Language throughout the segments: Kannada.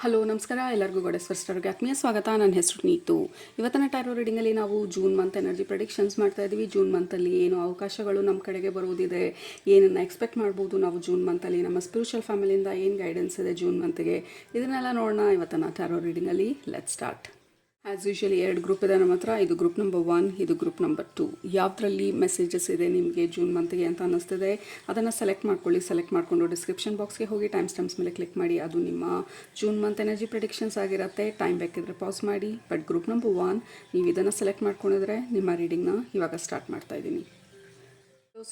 ಹಲೋ ನಮಸ್ಕಾರ ಎಲ್ಲರಿಗೂ ಗಾಡೆಸ್ ಫಸ್ಟರ್ಗೆ ಆತ್ಮೀಯ ಸ್ವಾಗತ. ನನ್ನ ಹೆಸರು ನೀತು. ಇವತ್ತಿನ ಟ್ಯಾರೋ ರೀಡಿಂಗಲ್ಲಿ ನಾವು ಜೂನ್ ಮಂತ್ ಎನರ್ಜಿ ಪ್ರೆಡಿಕ್ಷನ್ಸ್ ಮಾಡ್ತಾ ಇದ್ದೀವಿ. ಜೂನ್ ಮಂತಲ್ಲಿ ಏನು ಅವಕಾಶಗಳು ನಮ್ಮ ಕಡೆಗೆ ಬರುವುದಿದೆ, ಏನನ್ನು ಎಕ್ಸ್ಪೆಕ್ಟ್ ಮಾಡ್ಬೋದು ನಾವು ಜೂನ್ ಮಂತಲ್ಲಿ, ನಮ್ಮ ಸ್ಪಿರಿಚುವಲ್ ಫ್ಯಾಮಿಲಿಯಿಂದ ಏನು ಗೈಡೆನ್ಸ್ ಇದೆ ಜೂನ್ ಮಂತ್ಗೆ, ಇದನ್ನೆಲ್ಲ ನೋಡೋಣ ಇವತ್ತಿನ ಟ್ಯಾರೋ ರೀಡಿಂಗಲ್ಲಿ. Let start. As usually 2 group ಇದೆ ನಮ್ಮ ಹತ್ರ. ಇದು ಗ್ರೂಪ್ ನಂಬರ್ 1, ಇದು ಗ್ರೂಪ್ ನಂಬರ್ 2. ಯಾವುದರಲ್ಲಿ ಮೆಸೇಜಸ್ ಇದೆ ನಿಮಗೆ ಜೂನ್ ಮಂತ್ಗೆ ಅಂತ ಅನ್ನಿಸ್ತಿದೆ ಅದನ್ನು ಸೆಲೆಕ್ಟ್ ಮಾಡ್ಕೊಳ್ಳಿ. ಸೆಲೆಕ್ಟ್ ಮಾಡಿಕೊಂಡು ಡಿಸ್ಕ್ರಿಪ್ಷನ್ ಬಾಕ್ಸ್ಗೆ ಹೋಗಿ ಟೈಮ್ ಸ್ಟಾಂಪ್ಸ್ ಮೇಲೆ ಕ್ಲಿಕ್ ಮಾಡಿ. ಅದು ನಿಮ್ಮ ಜೂನ್ ಮಂತ್ ಎನರ್ಜಿ ಪ್ರೆಡಿಕ್ಷನ್ಸ್ ಆಗಿರುತ್ತೆ. ಟೈಮ್ ಬೇಕಿದ್ರೆ ಪಾಸ್ ಮಾಡಿ. ಬಟ್ ಗ್ರೂಪ್ ನಂಬರ್ 1 ನೀವು ಇದನ್ನು ಸೆಲೆಕ್ಟ್ ಮಾಡ್ಕೊಂಡಿದ್ರೆ ನಿಮ್ಮ ರೀಡಿಂಗ್ನ ಇವಾಗ ಸ್ಟಾರ್ಟ್ ಮಾಡ್ತಾ ಇದ್ದೀನಿ.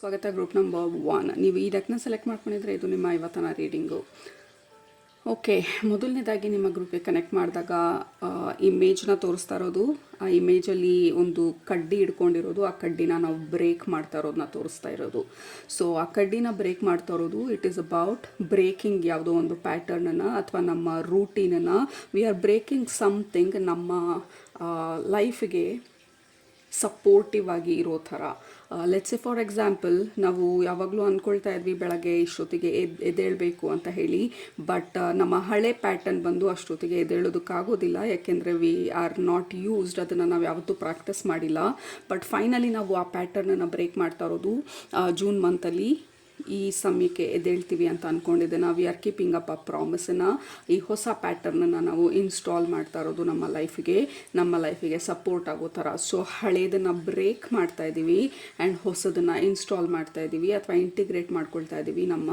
ಸ್ವಾಗತ ಗ್ರೂಪ್ ನಂಬರ್ 1. ನೀವು ಈ ಡೆಕ್ನ ಸೆಲೆಕ್ಟ್ ಮಾಡ್ಕೊಂಡಿದ್ರೆ ಇದು ನಿಮ್ಮ ಇವತ್ತಿನ ರೀಡಿಂಗು. ಓಕೆ, ಮೊದಲನೇದಾಗಿ ನಿಮ್ಮ ಗ್ರೂಪಿಗೆ ಕನೆಕ್ಟ್ ಮಾಡಿದಾಗ ಇಮೇಜ್ನ ತೋರಿಸ್ತಾ ಇರೋದು. ಆ ಇಮೇಜಲ್ಲಿ ಒಂದು ಕಡ್ಡಿ ಹಿಡ್ಕೊಂಡಿರೋದು, ಆ ಕಡ್ಡಿನ ನಾವು ಬ್ರೇಕ್ ಮಾಡ್ತಾ ಇರೋದನ್ನ ತೋರಿಸ್ತಾ ಇರೋದು. ಸೊ ಆ ಕಡ್ಡಿನ ಬ್ರೇಕ್ ಮಾಡ್ತಾ ಇರೋದು ಇಟ್ ಈಸ್ ಅಬೌಟ್ ಬ್ರೇಕಿಂಗ್ ಯಾವುದೋ ಒಂದು ಪ್ಯಾಟರ್ನನ್ನು ಅಥವಾ ನಮ್ಮ ರೂಟೀನನ್ನು. ವಿ ಆರ್ ಬ್ರೇಕಿಂಗ್ ಸಮಥಿಂಗ್ ನಮ್ಮ ಲೈಫಿಗೆ ಸಪೋರ್ಟಿವ್ ಆಗಿ ಇರೋ ಥರ. ಲೆಟ್ಸ್ ಎ ಫಾರ್ ಎಕ್ಸಾಂಪಲ್, ನಾವು ಯಾವಾಗಲೂ ಅಂದ್ಕೊಳ್ತಾ ಇದ್ವಿ ಬೆಳಗ್ಗೆ ಇಷ್ಟೊತ್ತಿಗೆ ಎದ್ದೇಳಬೇಕು ಅಂತ ಹೇಳಿ. ಬಟ್ ನಮ್ಮ ಹಳೆ ಪ್ಯಾಟರ್ನ್ ಬಂದು ಅಷ್ಟೊತ್ತಿಗೆ ಎದ್ದೇಳೋದಕ್ಕಾಗೋದಿಲ್ಲ, ಯಾಕೆಂದರೆ ವಿ ಆರ್ ನಾಟ್ ಯೂಸ್ಡ್, ಅದನ್ನು ನಾವು ಯಾವತ್ತೂ ಪ್ರಾಕ್ಟೀಸ್ ಮಾಡಿಲ್ಲ. ಬಟ್ ಫೈನಲಿ ನಾವು ಆ ಪ್ಯಾಟರ್ನನ್ನು ಬ್ರೇಕ್ ಮಾಡ್ತಾ ಇರೋದು ಜೂನ್ ಮಂತಲ್ಲಿ. ಈ ಸಮಯಕ್ಕೆ ಎದ್ದೇಳ್ತೀವಿ ಅಂತ ಅಂದ್ಕೊಂಡಿದ್ದೆ. ನಾವು ವಿ ಆರ್ ಕೀಪಿಂಗ್ ಅಪ್ ಆ ಪ್ರಾಮಿಸನ್ನು. ಈ ಹೊಸ ಪ್ಯಾಟರ್ನನ್ನು ನಾವು ಇನ್ಸ್ಟಾಲ್ ಮಾಡ್ತಾ ಇರೋದು ನಮ್ಮ ಲೈಫಿಗೆ ಸಪೋರ್ಟ್ ಆಗೋ ಥರ. ಸೊ ಹಳೇದನ್ನು ಬ್ರೇಕ್ ಮಾಡ್ತಾ ಇದ್ದೀವಿ ಆ್ಯಂಡ್ ಹೊಸದನ್ನು ಇನ್ಸ್ಟಾಲ್ ಮಾಡ್ತಾ ಇದ್ದೀವಿ ಅಥವಾ ಇಂಟಿಗ್ರೇಟ್ ಮಾಡ್ಕೊಳ್ತಾ ಇದ್ದೀವಿ ನಮ್ಮ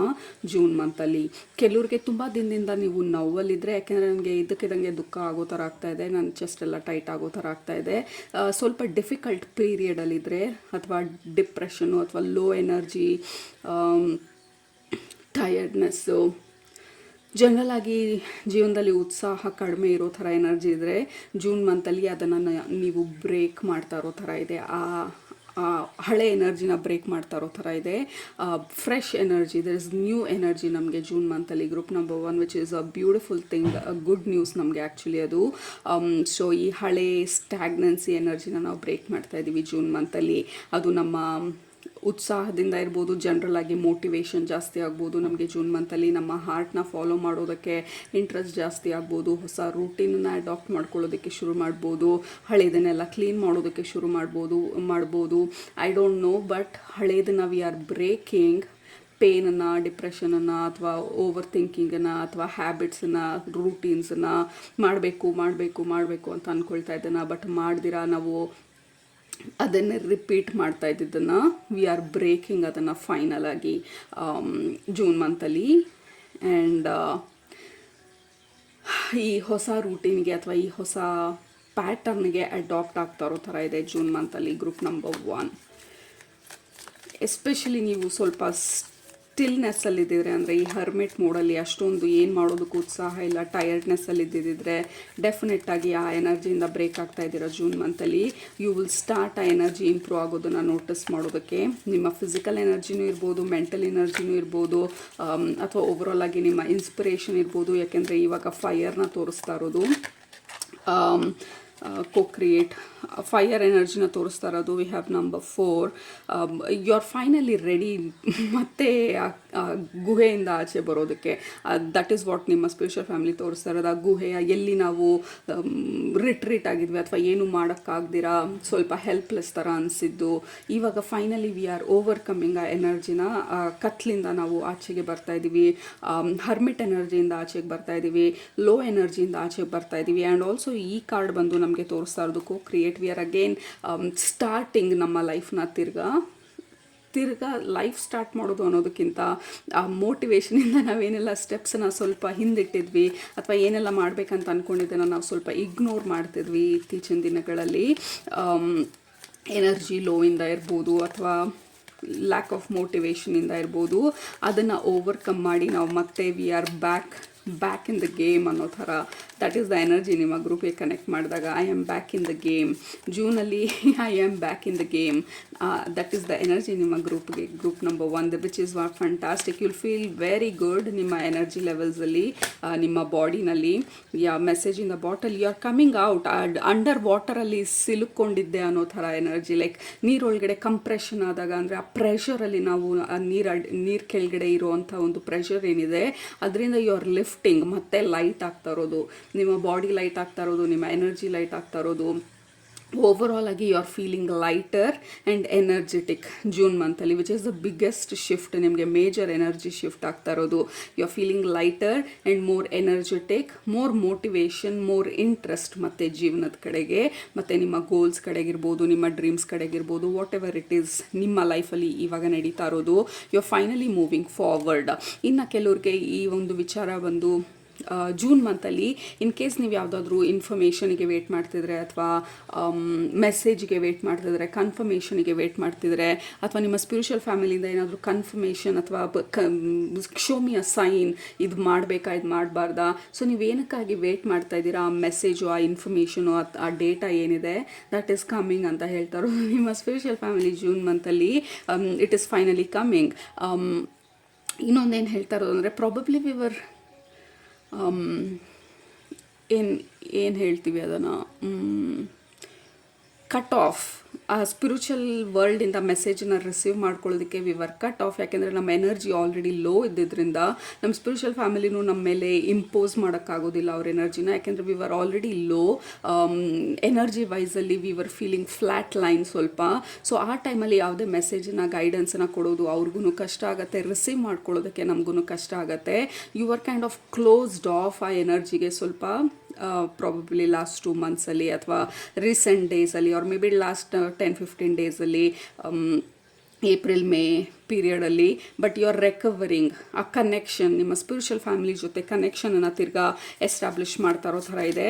ಜೂನ್ ಮಂತಲ್ಲಿ. ಕೆಲವ್ರಿಗೆ ತುಂಬ ದಿನದಿಂದ ನೀವು ನೋವಲ್ಲಿದ್ದರೆ, ಯಾಕೆಂದರೆ ನನಗೆ ಇದಕ್ಕಿದಂಗೆ ದುಃಖ ಆಗೋ ಥರ ಆಗ್ತಾಯಿದೆ, ನನ್ನ ಚೆಸ್ಟ್ ಎಲ್ಲ ಟೈಟ್ ಆಗೋ ಥರ ಆಗ್ತಾಯಿದೆ, ಸ್ವಲ್ಪ ಡಿಫಿಕಲ್ಟ್ ಪೀರಿಯಡಲ್ಲಿದ್ದರೆ ಅಥವಾ ಡಿಪ್ರೆಷನ್ನು ಅಥವಾ ಲೋ ಎನರ್ಜಿ, ಟಯರ್ಡ್ನೆಸ್ಸು, ಜನರಲ್ ಆಗಿ ಜೀವನದಲ್ಲಿ ಉತ್ಸಾಹ ಕಡಿಮೆ ಇರೋ ಥರ ಎನರ್ಜಿ ಇದ್ದರೆ ಜೂನ್ ಮಂತಲ್ಲಿ ಅದನ್ನು ನೀವು ಬ್ರೇಕ್ ಮಾಡ್ತಾ ಇರೋ ಥರ ಇದೆ. ಹಳೆ ಎನರ್ಜಿನ ಬ್ರೇಕ್ ಮಾಡ್ತಾ ಇರೋ ಥರ ಇದೆ. Fresh energy, there is new energy ನಮಗೆ ಜೂನ್ ಮಂತಲ್ಲಿ. Group number 1 which is a beautiful thing, good news ನಮಗೆ ಆ್ಯಕ್ಚುಲಿ ಅದು. ಸೊ ಈ ಹಳೆ ಸ್ಟ್ಯಾಗ್ನೆನ್ಸಿ ಎನರ್ಜಿನ ನಾವು ಬ್ರೇಕ್ ಮಾಡ್ತಾ ಇದ್ದೀವಿ ಜೂನ್ ಮಂತಲ್ಲಿ. ಅದು ನಮ್ಮ ಉತ್ಸಾಹದಿಂದ ಇರ್ಬೋದು, ಜನರಲ್ ಆಗಿ ಮೋಟಿವೇಶನ್ ಜಾಸ್ತಿ ಆಗ್ಬೋದು ನಮಗೆ ಜೂನ್ ಮಂತಲ್ಲಿ. ನಮ್ಮ ಹಾರ್ಟ್ನ ಫಾಲೋ ಮಾಡೋದಕ್ಕೆ ಇಂಟ್ರೆಸ್ಟ್ ಜಾಸ್ತಿ ಆಗ್ಬೋದು, ಹೊಸ ರೂಟೀನನ್ನು ಅಡಾಪ್ಟ್ ಮಾಡ್ಕೊಳ್ಳೋದಕ್ಕೆ ಶುರು ಮಾಡ್ಬೋದು, ಹಳೇದನ್ನೆಲ್ಲ ಕ್ಲೀನ್ ಮಾಡೋದಕ್ಕೆ ಶುರು ಮಾಡ್ಬೋದು. ಐ ಡೋಂಟ್ ನೋ, ಬಟ್ ಹಳೇದನ್ನು ವಿ ಆರ್ ಬ್ರೇಕಿಂಗ್. ಪೇನನ್ನು, ಡಿಪ್ರೆಷನನ್ನು ಅಥವಾ ಓವರ್ ಥಿಂಕಿಂಗನ್ನು ಅಥವಾ ಹ್ಯಾಬಿಟ್ಸನ್ನು, ರೂಟೀನ್ಸನ್ನು ಮಾಡಬೇಕು ಅಂತ ಅಂದ್ಕೊಳ್ತಾ ಇದ್ದೇನೆ. ಬಟ್ ಮಾಡ್ದಿರಾ ನಾವು ಅದನ್ನೇ ರಿಪೀಟ್ ಮಾಡ್ತಾ ಇದ್ದಿದ್ದನ್ನು ವಿ ಆರ್ ಬ್ರೇಕಿಂಗ್ ಅದನ್ನು ಫೈನಲ್ ಆಗಿ ಜೂನ್ ಮಂತಲ್ಲಿ. ಆ್ಯಂಡ್ ಈ ಹೊಸ ರೂಟೀನ್ಗೆ ಅಥವಾ ಈ ಹೊಸ ಪ್ಯಾಟರ್ನ್ಗೆ ಅಡಾಪ್ಟ್ ಆಗ್ತಾ ಇರೋ ಥರ ಇದೆ ಜೂನ್ ಮಂತಲ್ಲಿ ಗ್ರೂಪ್ ನಂಬರ್ 1. ಎಸ್ಪೆಷಲಿ ನೀವು ಸ್ವಲ್ಪ ಸ್ಟಿಲ್ನೆಸ್ಸಲ್ಲಿದ್ದಿದ್ರೆ, ಅಂದರೆ ಈ ಹರ್ಮಿಟ್ ಮೋಡಲ್ಲಿ ಅಷ್ಟೊಂದು ಏನು ಮಾಡೋದಕ್ಕೂ ಉತ್ಸಾಹ ಇಲ್ಲ, ಟಯರ್ಡ್ನೆಸ್ಸಲ್ಲಿ ಇದ್ದಿದ್ದರೆ ಡೆಫಿನೆಟ್ಟಾಗಿ ಆ ಎನರ್ಜಿಯಿಂದ ಬ್ರೇಕ್ ಆಗ್ತಾ ಇದ್ದೀರಾ ಜೂನ್ ಮಂತಲ್ಲಿ. ಯು ವಿಲ್ ಸ್ಟಾರ್ಟ್ ಆ ಎನರ್ಜಿ ಇಂಪ್ರೂವ್ ಆಗೋದನ್ನು ನೋಟಿಸ್ ಮಾಡೋದಕ್ಕೆ. ನಿಮ್ಮ ಫಿಸಿಕಲ್ ಎನರ್ಜಿನೂ ಇರ್ಬೋದು, ಮೆಂಟಲ್ ಎನರ್ಜಿನೂ ಇರ್ಬೋದು, ಅಥವಾ ಓವರಾಲ್ ಆಗಿ ನಿಮ್ಮ ಇನ್ಸ್ಪಿರೇಷನ್ ಇರ್ಬೋದು. ಯಾಕೆಂದರೆ ಇವಾಗ ಫೈರ್ನ ತೋರಿಸ್ತಾ ಇರೋದು, co-create ಫೈರ್ ಎನರ್ಜಿನ ತೋರಿಸ್ತಾ ಇರೋದು. We have number 4. You are finally ready ಮತ್ತೆ ಗುಹೆಯಿಂದ ಆಚೆ ಬರೋದಕ್ಕೆ. ದಟ್ ಈಸ್ ವಾಟ್ ನಿಮ್ಮ ಸ್ಪಿರಿಚುವಲ್ ಫ್ಯಾಮಿಲಿ ತೋರಿಸ್ತಾ ಇರೋದು. ಆ ಗುಹೆಯ ಎಲ್ಲಿ ನಾವು ರಿಟ್ರೀಟ್ ಆಗಿದ್ವಿ ಅಥವಾ ಏನು ಮಾಡೋಕ್ಕಾಗ್ದಿರಾ ಸ್ವಲ್ಪ ಹೆಲ್ಪ್ಲೆಸ್ ಥರ ಅನಿಸಿದ್ದು, ಇವಾಗ ಫೈನಲಿ ವಿ ಆರ್ ಓವರ್ಕಮ್ಮಿಂಗ್ ಆ ಎನರ್ಜಿನ. ಕತ್ಲಿಂದ ನಾವು ಆಚೆಗೆ ಬರ್ತಾ ಇದ್ದೀವಿ, ಹರ್ಮಿಟ್ ಎನರ್ಜಿಯಿಂದ ಆಚೆಗೆ ಬರ್ತಾ ಇದ್ದೀವಿ, ಲೋ ಎನರ್ಜಿಯಿಂದ ಆಚೆಗೆ ಬರ್ತಾ ಇದ್ದೀವಿ. ಆ್ಯಂಡ್ ಆಲ್ಸೋ ಈ ಕಾರ್ಡ್ ಬಂದು ನಮಗೆ ತೋರಿಸ್ತಾ ಇರೋದು co-create. We are again starting ನಮ್ಮ ಲೈಫ್ನ ತಿರ್ಗಾ ಲೈಫ್ ಸ್ಟಾರ್ಟ್ ಮಾಡೋದು ಅನ್ನೋದಕ್ಕಿಂತ ಆ ಮೋಟಿವೇಶನಿಂದ ನಾವೇನೆಲ್ಲ ಸ್ಟೆಪ್ಸನ್ನು ಸ್ವಲ್ಪ ಹಿಂದಿಟ್ಟಿದ್ವಿ ಅಥವಾ ಏನೆಲ್ಲ ಮಾಡಬೇಕಂತ ಅಂದ್ಕೊಂಡಿದ್ದನ್ನು ನಾವು ಸ್ವಲ್ಪ ಇಗ್ನೋರ್ ಮಾಡ್ತಿದ್ವಿ ಇತ್ತೀಚಿನ ದಿನಗಳಲ್ಲಿ. ಎನರ್ಜಿ ಲೋಯಿಂದ ಇರ್ಬೋದು ಅಥವಾ ಲ್ಯಾಕ್ ಆಫ್ ಮೋಟಿವೇಶನಿಂದ ಇರ್ಬೋದು, ಅದನ್ನು ಓವರ್ಕಮ್ ಮಾಡಿ ನಾವು ಮತ್ತೆ we are back in the game ಅನ್ನೋ ಥರ ದಟ್ ಈಸ್ ದ ಎನರ್ಜಿ ನಿಮ್ಮ ಗ್ರೂಪಿಗೆ ಕನೆಕ್ಟ್ ಮಾಡಿದಾಗ. I am back in the game. ಜೂನಲ್ಲಿ I am back in the game. That is the energy ನಿಮ್ಮ ಗ್ರೂಪ್ಗೆ, group number 1, which is what fantastic. You'll feel very good ನಿಮ್ಮ ಎನರ್ಜಿ ಲೆವೆಲ್ಸಲ್ಲಿ, ನಿಮ್ಮ ಬಾಡಿನಲ್ಲಿ. Message in the bottle, you are coming out. ಅಂಡರ್ ವಾಟರಲ್ಲಿ ಸಿಲುಕೊಂಡಿದ್ದೆ ಅನ್ನೋ ಥರ ಎನರ್ಜಿ. ಲೈಕ್ ನೀರೊಳಗಡೆ ಕಂಪ್ರೆಷನ್ ಆದಾಗ, ಅಂದರೆ ಆ ಪ್ರೆಷರಲ್ಲಿ ನಾವು ನೀರು ಕೆಳಗಡೆ ಇರುವಂಥ ಒಂದು ಪ್ರೆಷರ್ ಏನಿದೆ ಅದರಿಂದ ಯು ಆರ್ ಲಿಫ್ಟಿಂಗ್. ಮತ್ತೆ ಲೈಟ್ ಆಗ್ತಾ ಇರೋದು, ನಿಮ್ಮ ಬಾಡಿ ಲೈಟ್ ಆಗ್ತಾ ಇರೋದು, ನಿಮ್ಮ ಎನರ್ಜಿ ಲೈಟ್ ಆಗ್ತಾ ಇರೋದು. ಓವರಾಲ್ ಆಗಿ you are feeling lighter and energetic June ಮಂತಲ್ಲಿ, which is the biggest shift. ನಿಮಗೆ ಮೇಜರ್ ಎನರ್ಜಿ ಶಿಫ್ಟ್ ಆಗ್ತಾ ಇರೋದು. You are feeling lighter and more energetic, more motivation, more interest ಮತ್ತು ಜೀವನದ ಕಡೆಗೆ, ಮತ್ತು ನಿಮ್ಮ ಗೋಲ್ಸ್ ಕಡೆಗಿರ್ಬೋದು, ನಿಮ್ಮ ಡ್ರೀಮ್ಸ್ ಕಡೆಗಿರ್ಬೋದು, ವಾಟ್ ಎವರ್ ಇಟ್ ಈಸ್ ನಿಮ್ಮ ಲೈಫಲ್ಲಿ ಇವಾಗ ನಡೀತಾ ಇರೋದು, you are finally moving forward. ಇನ್ನು ಕೆಲವ್ರಿಗೆ ಈ ಒಂದು ವಿಚಾರ ಬಂದು ಜೂನ್ ಮಂತಲ್ಲಿ ಇನ್ ಕೇಸ್ ನೀವು ಯಾವುದಾದ್ರೂ ಇನ್ಫಾರ್ಮೇಷನಿಗೆ ವೇಟ್ ಮಾಡ್ತಿದ್ರೆ, ಅಥವಾ ಮೆಸೇಜ್ಗೆ ವೇಟ್ ಮಾಡ್ತಿದ್ರೆ, ಕನ್ಫರ್ಮೇಷನಿಗೆ ವೇಟ್ ಮಾಡ್ತಿದ್ರೆ, ಅಥವಾ ನಿಮ್ಮ ಸ್ಪಿರಿಚುವಲ್ ಫ್ಯಾಮಿಲಿಯಿಂದ ಏನಾದರೂ ಕನ್ಫರ್ಮೇಷನ್ ಅಥವಾ ಶೋ ಮಿ ಅ ಸೈನ್, ಇದು ಮಾಡಬೇಕಾ ಇದು ಮಾಡಬಾರ್ದಾ, ಸೊ ನೀವೇನಕ್ಕಾಗಿ ವೇಟ್ ಮಾಡ್ತಾ ಇದ್ದೀರಾ, ಆ ಮೆಸೇಜು, ಆ ಇನ್ಫಾರ್ಮೇಷನು, ಆ ಡೇಟಾ ಏನಿದೆ ದಟ್ ಈಸ್ ಕಮ್ಮಿಂಗ್ ಅಂತ ಹೇಳ್ತಾರೋ ನಿಮ್ಮ ಸ್ಪಿರಿಚುವಲ್ ಫ್ಯಾಮಿಲಿ ಜೂನ್ ಮಂತಲ್ಲಿ. It is finally coming. ಇನ್ನೊಂದೇನು ಹೇಳ್ತಾ ಇರೋದು ಅಂದರೆ, ಪ್ರಾಬಬ್ಲಿ ವಿವರ್ ಏನು ಹೇಳ್ತೀವಿ ಅದನ್ನು, ಕಟ್ ಆಫ್. ಆ ಸ್ಪಿರಿಚುವಲ್ ವರ್ಲ್ಡಿಂದ ಮೆಸೇಜನ್ನ ರಿಸೀವ್ ಮಾಡ್ಕೊಳ್ಳೋದಕ್ಕೆ ವಿ ವರ್ ಕಟ್ ಆಫ್. ಯಾಕೆಂದರೆ ನಮ್ಮ ಎನರ್ಜಿ ಆಲ್ರೆಡಿ ಲೋ ಇದ್ದಿದ್ದರಿಂದ ನಮ್ಮ ಸ್ಪಿರಿಚುವಲ್ ಫ್ಯಾಮಿಲಿನೂ ನಮ್ಮ ಮೇಲೆ ಇಂಪೋಸ್ ಮಾಡೋಕ್ಕಾಗೋದಿಲ್ಲ ಅವ್ರ ಎನರ್ಜಿನ. ಯಾಕೆಂದರೆ we were already low energy ವೈಸಲ್ಲಿ, we were feeling flat line ಸ್ವಲ್ಪ. ಸೊ ಆ ಟೈಮಲ್ಲಿ ಯಾವುದೇ ಮೆಸೇಜನ್ನ, ಗೈಡೆನ್ಸನ್ನ ಕೊಡೋದು ಅವ್ರಿಗೂ ಕಷ್ಟ ಆಗುತ್ತೆ, ರಿಸೀವ್ ಮಾಡ್ಕೊಳ್ಳೋದಕ್ಕೆ ನಮಗೂ ಕಷ್ಟ ಆಗುತ್ತೆ. You are kind of closed of ಆ ಎನರ್ಜಿಗೆ ಸ್ವಲ್ಪ, ಪ್ರಾಬಬ್ಲಿ ಲಾಸ್ಟ್ 2 ಮಂತ್ಸಲ್ಲಿ, ಅಥವಾ ರೀಸೆಂಟ್ ಡೇಸಲ್ಲಿ, ಆರ್ ಮೇ ಬಿ ಲಾಸ್ಟ್ 10-15 ಡೇಸಲ್ಲಿ, ಏಪ್ರಿಲ್ ಮೇ ಪೀರಿಯಡಲ್ಲಿ. But you are recovering. ಆ ಕನೆಕ್ಷನ್, ನಿಮ್ಮ ಸ್ಪಿರಿಚುವಲ್ ಫ್ಯಾಮಿಲಿ ಜೊತೆ ಕನೆಕ್ಷನನ್ನು ತಿರ್ಗಾ ಎಸ್ಟಾಬ್ಲಿಷ್ ಮಾಡ್ತಾ ಇರೋ ಥರ ಇದೆ.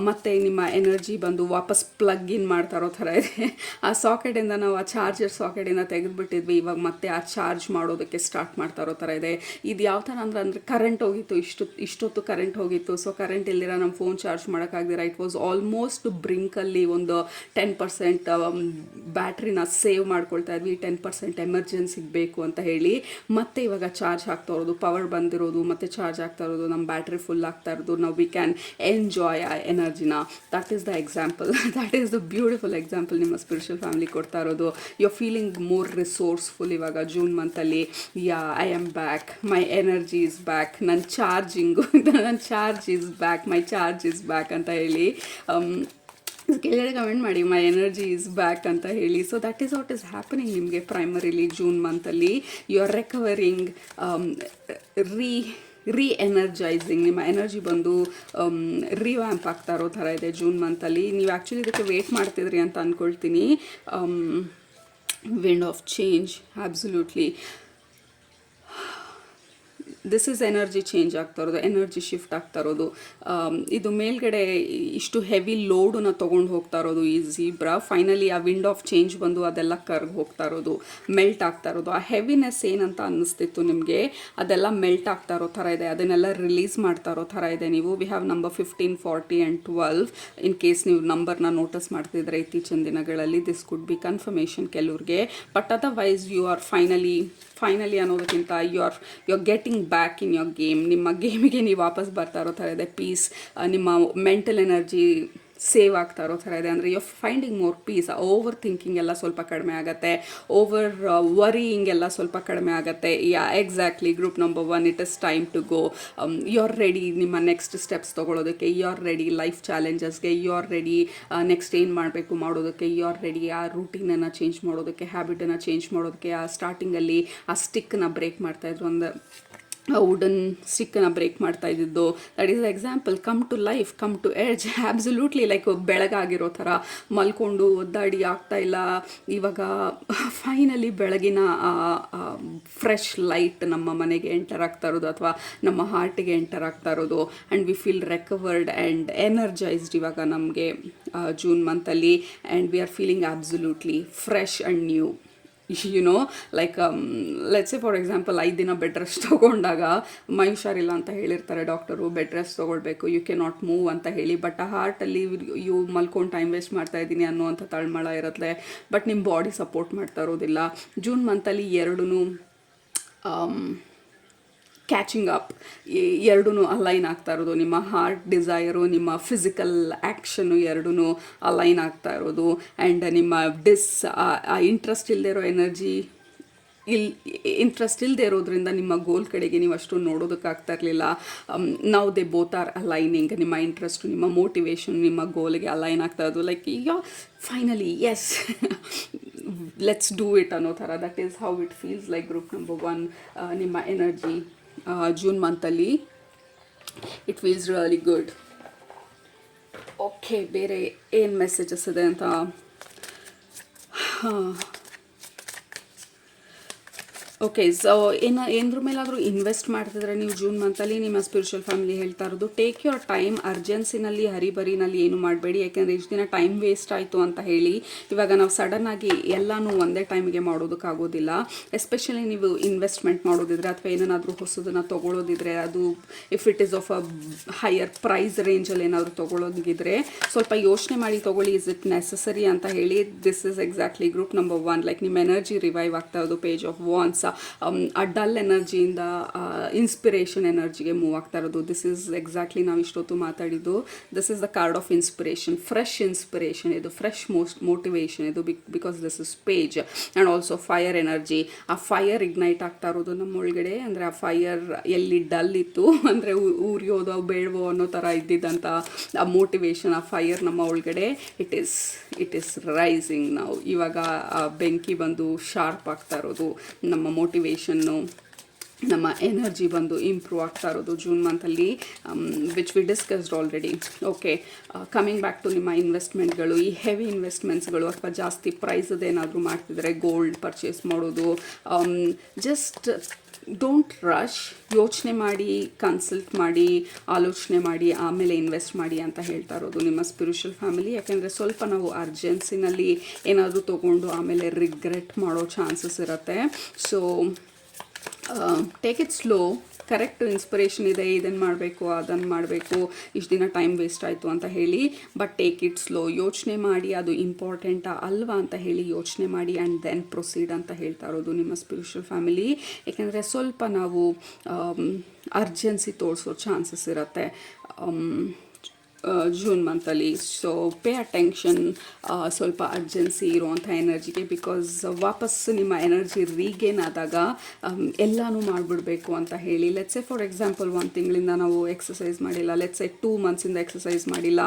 ಮತ್ತು ನಿಮ್ಮ ಎನರ್ಜಿ ಬಂದು ವಾಪಸ್ ಪ್ಲಗ್ ಇನ್ ಮಾಡ್ತಾ ಇರೋ ಥರ ಇದೆ. ಆ ಸಾಕೆಟಿಂದ ನಾವು, ಆ ಚಾರ್ಜರ್ ಸಾಕೆಟಿಂದ ತೆಗೆದುಬಿಟ್ಟಿದ್ವಿ, ಇವಾಗ ಮತ್ತೆ ಆ ಚಾರ್ಜ್ ಮಾಡೋದಕ್ಕೆ ಸ್ಟಾರ್ಟ್ ಮಾಡ್ತಾ ಇರೋ ಥರ ಇದೆ. ಇದು ಯಾವ ಥರ ಅಂದರೆ ಕರೆಂಟ್ ಹೋಗಿತ್ತು, ಇಷ್ಟೊತ್ತು ಕರೆಂಟ್ ಹೋಗಿತ್ತು. ಸೊ ಕರೆಂಟ್ ಇಲ್ದಿರ ನಮ್ಮ ಫೋನ್ ಚಾರ್ಜ್ ಮಾಡೋಕ್ಕಾಗ್ದಿರ, ಇಟ್ ವಾಸ್ ಆಲ್ಮೋಸ್ಟ್ ಬ್ರಿಂಕಲ್ಲಿ ಒಂದು 10% ಬ್ಯಾಟ್ರಿನ ಸೇವ್ ಮಾಡ್ಕೊಳ್ತಾ ಇದ್ವಿ, 10% ಎಮರ್ಜೆನ್ಸಿಗೆ ಬೇಕು ಅಂತ ಹೇಳಿ. ಮತ್ತೆ ಇವಾಗ ಚಾರ್ಜ್ ಆಗ್ತಾ ಇರೋದು, ಪವರ್ ಬಂದಿರೋದು, ಮತ್ತೆ ಚಾರ್ಜ್ ಆಗ್ತಾ ಇರೋದು, ನಮ್ಮ ಬ್ಯಾಟ್ರಿ ಫುಲ್ ಆಗ್ತಾ ಇರೋದು. ನಾವು ವಿ ಕ್ಯಾನ್ ಎಂಜಾಯ್ ಆ ಎನರ್ಜಿನ. That is the example, that is the beautiful example ನಿಮ್ಮ ಸ್ಪಿರಿಚುವಲ್ ಫ್ಯಾಮಿಲಿ ಕೊಡ್ತಾ ಇರೋದು. You are feeling more resourceful ಇವಾಗ ಜೂನ್ ಮಂತಲ್ಲಿ. Yeah, I am back, my energy is back, ನನ್ನ ಚಾರ್ಜಿಂಗು, ನನ್ನ charge is back, my charge is back ಅಂತ ಹೇಳಿ ಕೆಳಗಡೆ ಕಮೆಂಟ್ ಮಾಡಿ, ಮೈ ಎನರ್ಜಿ ಈಸ್ ಬ್ಯಾಕ್ ಅಂತ ಹೇಳಿ. So that is what is happening ನಿಮಗೆ ಪ್ರೈಮರಿಲಿ ಜೂನ್ ಮಂತಲ್ಲಿ. You are recovering, reenergising. ನಿಮ್ಮ ಎನರ್ಜಿ ಬಂದು ರಿವ್ಯಾಂಪ್ ಆಗ್ತಾ ಇರೋ ಥರ ಇದೆ ಜೂನ್ ಮಂತಲ್ಲಿ. ನೀವು ಆ್ಯಕ್ಚುಲಿ ಇದಕ್ಕೆ ವೇಟ್ ಮಾಡ್ತಿದ್ರಿ ಅಂತ ಅಂದ್ಕೊಳ್ತೀನಿ. Wind of change, absolutely. This is energy change ಆಗ್ತಾ ಇರೋದು, ಎನರ್ಜಿ ಶಿಫ್ಟ್ ಆಗ್ತಾ ಇರೋದು. ಇದು ಮೇಲ್ಗಡೆ ಇಷ್ಟು ಹೆವಿ ಲೋಡನ್ನ ತೊಗೊಂಡು ಹೋಗ್ತಾ ಇರೋದು ಈ ಝೀಬ್ರಾ. ಫೈನಲಿ ಆ ವಿಂಡ್ ಆಫ್ ಚೇಂಜ್ ಬಂದು ಅದೆಲ್ಲ ಕರ್ಗ್ ಹೋಗ್ತಾ ಇರೋದು, ಮೆಲ್ಟ್ ಆಗ್ತಾ ಇರೋದು. ಆ ಹೆವಿನೆಸ್ ಏನಂತ ಅನ್ನಿಸ್ತಿತ್ತು ನಿಮಗೆ, ಅದೆಲ್ಲ ಮೆಲ್ಟ್ ಆಗ್ತಾ ಇರೋ ಥರ ಇದೆ, ಅದನ್ನೆಲ್ಲ ರಿಲೀಸ್ ಮಾಡ್ತಾ ಇರೋ ಥರ ಇದೆ. ನೀವು we have number 15, 40 and 12. In case ನೀವು ನಂಬರ್ನ ನೋಟಿಸ್ ಮಾಡ್ತಿದ್ರೆ ಇತ್ತೀಚಿನ ದಿನಗಳಲ್ಲಿ, ದಿಸ್ ಕುಡ್ ಬಿ ಕನ್ಫರ್ಮೇಷನ್ ಕೆಲವ್ರಿಗೆ. But otherwise you are finally ಅನ್ನೋದಕ್ಕಿಂತ you are getting back in your game. ನಿಮ್ಮ ಗೇಮಿಗೆ ನೀವು ವಾಪಸ್ ಬರ್ತಾ ಇರೋ ಥರ ಇದೆ. ಪೀಸ್, ನಿಮ್ಮ ಮೆಂಟಲ್ ಎನರ್ಜಿ ಸೇವ್ ಆಗ್ತಾ ಇರೋ ಥರ ಇದೆ. ಅಂದರೆ you are finding more peace. Over thinking ಎಲ್ಲ ಸ್ವಲ್ಪ ಕಡಿಮೆ ಆಗುತ್ತೆ, ಓವರ್ ವರಿಯಿಂಗ್ ಎಲ್ಲ ಸ್ವಲ್ಪ ಕಡಿಮೆ ಆಗುತ್ತೆ. Yeah, exactly. Group number 1, it is time to go. You are ready ನಿಮ್ಮ ನೆಕ್ಸ್ಟ್ ಸ್ಟೆಪ್ಸ್ ತೊಗೊಳೋದಕ್ಕೆ. ಯು ಆರ್ ರೆಡಿ ಲೈಫ್ ಚಾಲೆಂಜಸ್ಗೆ. ಯು ಆರ್ ರೆಡಿ ನೆಕ್ಸ್ಟ್ ಏನು ಮಾಡಬೇಕು ಮಾಡೋದಕ್ಕೆ. ಯು ಆರ್ ರೆಡಿ ಆ ರೂಟೀನನ್ನು ಚೇಂಜ್ ಮಾಡೋದಕ್ಕೆ, ಹ್ಯಾಬಿಟನ್ನು ಚೇಂಜ್ ಮಾಡೋದಕ್ಕೆ. ಆ ಸ್ಟಾರ್ಟಿಂಗಲ್ಲಿ ಆ ಸ್ಟಿಕ್ಕನ್ನು ಬ್ರೇಕ್ ಮಾಡ್ತಾಯಿದ್ರು, ಒಂದು ವುಡನ್ ಸ್ಟಿಕ್ಕನ್ನು ಬ್ರೇಕ್ ಮಾಡ್ತಾ ಇದ್ದಿದ್ದು. That is example. Come to life, come to edge. Absolutely. Like ಬೆಳಗಾಗಿರೋ ಥರ ಮಲ್ಕೊಂಡು ಒದ್ದಾಡಿ ಆಗ್ತಾ ಇಲ್ಲ. ಇವಾಗ ಫೈನಲಿ ಬೆಳಗಿನ ಫ್ರೆಶ್ ಲೈಟ್ ನಮ್ಮ ಮನೆಗೆ ಎಂಟರ್ ಆಗ್ತಾ ಇರೋದು, ಅಥವಾ ನಮ್ಮ ಹಾರ್ಟಿಗೆ ಎಂಟರ್ ಆಗ್ತಾ ಇರೋದು. And we feel recovered and energised ಇವಾಗ ನಮಗೆ ಜೂನ್ ಮಂತಲ್ಲಿ. And we are feeling absolutely fresh and new. You know like let's say for example 5 ದಿನ ಬೆಡ್ ರೆಸ್ಟ್ ತೊಗೊಂಡಾಗ ಮೈ ಹುಷಾರಿಲ್ಲ ಅಂತ ಹೇಳಿರ್ತಾರೆ ಡಾಕ್ಟರು, ಬೆಡ್ ರೆಸ್ಟ್ ತೊಗೊಳ್ಬೇಕು, ಯು ಕೆ ನಾಟ್ ಮೂವ್ ಅಂತ ಹೇಳಿ. ಬಟ್ ಆ ಹಾರ್ಟಲ್ಲಿ ಇವು ಮಲ್ಕೊಂಡು ಟೈಮ್ ವೇಸ್ಟ್ ಮಾಡ್ತಾ ಇದ್ದೀನಿ ಅನ್ನೋವಂಥ ತಳಮಳ ಇರುತ್ತೆ. ಬಟ್ ನಿಮ್ಮ ಬಾಡಿ ಸಪೋರ್ಟ್ ಮಾಡ್ತಾ ಇರೋದಿಲ್ಲ. ಜೂನ್ ಮಂತಲ್ಲಿ ಎರಡೂ ಕ್ಯಾಚಿಂಗ್ ಅಪ್, ಎರಡೂ ಅಲೈನ್ ಆಗ್ತಾ ಇರೋದು. ನಿಮ್ಮ ಹಾರ್ಟ್ ಡಿಸೈರು, ನಿಮ್ಮ ಫಿಸಿಕಲ್ ಆ್ಯಕ್ಷನು ಎರಡೂ ಅಲೈನ್ ಆಗ್ತಾ ಇರೋದು. ಆ್ಯಂಡ್ ನಿಮ್ಮ ಇಂಟ್ರೆಸ್ಟ್ ಇಲ್ಲದೆ ಇರೋ ಎನರ್ಜಿ ಇಂಟ್ರೆಸ್ಟ್ ಇಲ್ಲದೆ ಇರೋದ್ರಿಂದ ನಿಮ್ಮ ಗೋಲ್ ಕಡೆಗೆ ನೀವು ಅಷ್ಟು ನೋಡೋದಕ್ಕಾಗ್ತಾ ಇರಲಿಲ್ಲ. ನಾವು ದೇ ಬೋತ್ ಆರ್ ಅಲೈನಿಂಗ್. ನಿಮ್ಮ ಇಂಟ್ರೆಸ್ಟು, ನಿಮ್ಮ ಮೋಟಿವೇಶನ್ ನಿಮ್ಮ ಗೋಲ್ಗೆ ಅಲೈನ್ ಆಗ್ತಾ ಇರೋದು. ಲೈಕ್ ಈಗ finally yes let's do it ಅನ್ನೋ ಥರ. That is how it feels like group number 1. ನಿಮ್ಮ ಎನರ್ಜಿ ಜೂನ್ ಮಂತಲ್ಲಿ it feels really good. Okay, ಬೇರೆ ಏನು ಮೆಸೇಜಸ್ ಇದೆ ಅಂತ ಓಕೆ. ಸೊ ಏನರ ಮೇಲಾದರೂ ಇನ್ವೆಸ್ಟ್ ಮಾಡ್ತಿದ್ರೆ ನೀವು ಜೂನ್ ಮಂತಲ್ಲಿ, ನಿಮ್ಮ ಸ್ಪಿರಿಚುವಲ್ ಫ್ಯಾಮಿಲಿ ಹೇಳ್ತಾ ಇರೋದು ಟೇಕ್ ಯುವರ್ ಟೈಮ್. ಅರ್ಜೆನ್ಸಿನಲ್ಲಿ ಹರಿಬರಿನಲ್ಲಿ ಏನು ಮಾಡಬೇಡಿ. ಯಾಕೆಂದರೆ ಇಷ್ಟು ದಿನ ಟೈಮ್ ವೇಸ್ಟ್ ಆಯಿತು ಅಂತ ಹೇಳಿ ಇವಾಗ ನಾವು ಸಡನ್ನಾಗಿ ಎಲ್ಲನೂ ಒಂದೇ ಟೈಮಿಗೆ ಮಾಡೋದಕ್ಕಾಗೋದಿಲ್ಲ. ಎಸ್ಪೆಷಲಿ ನೀವು ಇನ್ವೆಸ್ಟ್ಮೆಂಟ್ ಮಾಡೋದಿದ್ರೆ ಅಥವಾ ಏನಾದರೂ ಹೊಸದನ್ನು ತೊಗೊಳೋದಿದ್ರೆ, ಅದು if it is of a higher price ರೇಂಜಲ್ಲಿ ಏನಾದರೂ ತೊಗೊಳೋದಿದ್ರೆ ಸ್ವಲ್ಪ ಯೋಚನೆ ಮಾಡಿ ತೊಗೊಳ್ಳಿ. ಇಸ್ ಇಟ್ ನೆಸಸರಿ ಅಂತ ಹೇಳಿ. This is exactly group number 1. Like ನಿಮ್ಮ ಎನರ್ಜಿ ರಿವೈವ್ ಆಗ್ತಾ ಇರೋದು. ಪೇಜ್ ಆಫ್ ವಾನ್ಸ್ ಆ ಡಲ್ ಎನರ್ಜಿಯಿಂದ ಇನ್ಸ್ಪಿರೇಷನ್ ಎನರ್ಜಿಗೆ ಮೂವ್ ಆಗ್ತಾ ಇರೋದು. ದಿಸ್ ಈಸ್ ಎಕ್ಸಾಕ್ಟ್ಲಿ ನಾವು ಇಷ್ಟೊತ್ತು ಮಾತಾಡಿದ್ದು. This is the card of inspiration, fresh inspiration ಇದು, ಫ್ರೆಶ್ ಮೋಟಿವೇಶನ್ ಇದು. Because this is page and also fire energy. ಆ ಫೈರ್ ಇಗ್ನೈಟ್ ಆಗ್ತಾ ಇರೋದು ನಮ್ಮ ಒಳಗಡೆ. ಅಂದರೆ ಆ ಫೈರ್ ಎಲ್ಲಿ ಡಲ್ ಇತ್ತು ಅಂದರೆ ಉರಿಯೋದು ಬೇಡವೋ ಅನ್ನೋ ಥರ ಇದ್ದಿದ್ದಂಥ ಆ ಮೋಟಿವೇಶನ್, ಆ ಫೈರ್ ನಮ್ಮ ಒಳಗಡೆ ಇಟ್ ಈಸ್ ರೈಸಿಂಗ್. ನಾವು ಇವಾಗ ಆ ಬೆಂಕಿ ಬಂದು ಶಾರ್ಪ್ ಆಗ್ತಾ ಇರೋದು. ನಮ್ಮ ಮೋಟಿವೇಶನ್ನು, ನಮ್ಮ ಎನರ್ಜಿ ಬಂದು ಇಂಪ್ರೂವ್ ಆಗ್ತಾ ಇರೋದು ಜೂನ್ ಮಂತಲ್ಲಿ, which we discussed already. Okay, coming back to ನಿಮ್ಮ ಇನ್ವೆಸ್ಟ್ಮೆಂಟ್ಗಳು. ಈ ಹೆವಿ ಇನ್ವೆಸ್ಟ್ಮೆಂಟ್ಸ್ಗಳು ಅಥವಾ ಜಾಸ್ತಿ ಪ್ರೈಸದೇನಾದರೂ ಮಾಡ್ತಿದ್ರೆ, ಗೋಲ್ಡ್ ಪರ್ಚೇಸ್ ಮಾಡೋದು, ಜಸ್ಟ್ ಡೋಂಟ್ ರಶ್. ಯೋಚನೆ ಮಾಡಿ, ಕನ್ಸಲ್ಟ್ ಮಾಡಿ, ಆಲೋಚನೆ ಮಾಡಿ, ಆಮೇಲೆ ಇನ್ವೆಸ್ಟ್ ಮಾಡಿ ಅಂತ ಹೇಳ್ತಾ ಇರೋದು ನಿಮ್ಮ ಸ್ಪಿರಿಚುವಲ್ ಫ್ಯಾಮಿಲಿ. ಯಾಕೆಂದರೆ ಸ್ವಲ್ಪ ನಾವು ಅರ್ಜೆನ್ಸಿನಲ್ಲಿ ಏನಾದರೂ ತೊಗೊಂಡು ಆಮೇಲೆ ರಿಗ್ರೆಟ್ ಮಾಡೋ ಚಾನ್ಸಸ್ ಇರುತ್ತೆ. So take it slow. Correct inspiration ಇದೆ, ಇದನ್ನು ಮಾಡಬೇಕು, ಅದನ್ನು ಮಾಡಬೇಕು, ಇಷ್ಟು ದಿನ ಟೈಮ್ ವೇಸ್ಟ್ ಆಯಿತು ಅಂತ ಹೇಳಿ. But take it slow. ಯೋಚನೆ ಮಾಡಿ ಅದು ಇಂಪಾರ್ಟೆಂಟಾ ಅಲ್ವಾ ಅಂತ ಹೇಳಿ ಯೋಚನೆ ಮಾಡಿ ಆ್ಯಂಡ್ ದೆನ್ ಪ್ರೊಸೀಡ್ ಅಂತ ಹೇಳ್ತಾ ಇರೋದು ನಿಮ್ಮ ಸ್ಪಿರಿಚುವಲ್ ಫ್ಯಾಮಿಲಿ. ಏಕೆಂದರೆ ಸ್ವಲ್ಪ ನಾವು ಅರ್ಜೆನ್ಸಿ ತೋರಿಸೋ ಚಾನ್ಸಸ್ ಇರುತ್ತೆ ಜೂನ್ ಮಂತಲ್ಲಿ. ಸೊ ಪೇ ಅಟೆನ್ಷನ್ ಸ್ವಲ್ಪ ಅರ್ಜೆನ್ಸಿ ಇರುವಂಥ ಎನರ್ಜಿಗೆ. ಬಿಕಾಸ್ ವಾಪಸ್ ನಿಮ್ಮ ಎನರ್ಜಿ ರೀಗೇನ್ ಆದಾಗ ಎಲ್ಲನೂ ಮಾಡಿಬಿಡ್ಬೇಕು ಅಂತ ಹೇಳಿ. ಲೆಟ್ಸ್ ಸೇ ಫಾರ್ ಎಕ್ಸಾಂಪಲ್ 1 ತಿಂಗಳಿಂದ ನಾವು ಎಕ್ಸಸೈಸ್ ಮಾಡಿಲ್ಲ, ಲೆಟ್ಸ್ ಸೇ 2 ಮಂತ್ಸಿಂದ ಎಕ್ಸಸೈಸ್ ಮಾಡಿಲ್ಲ,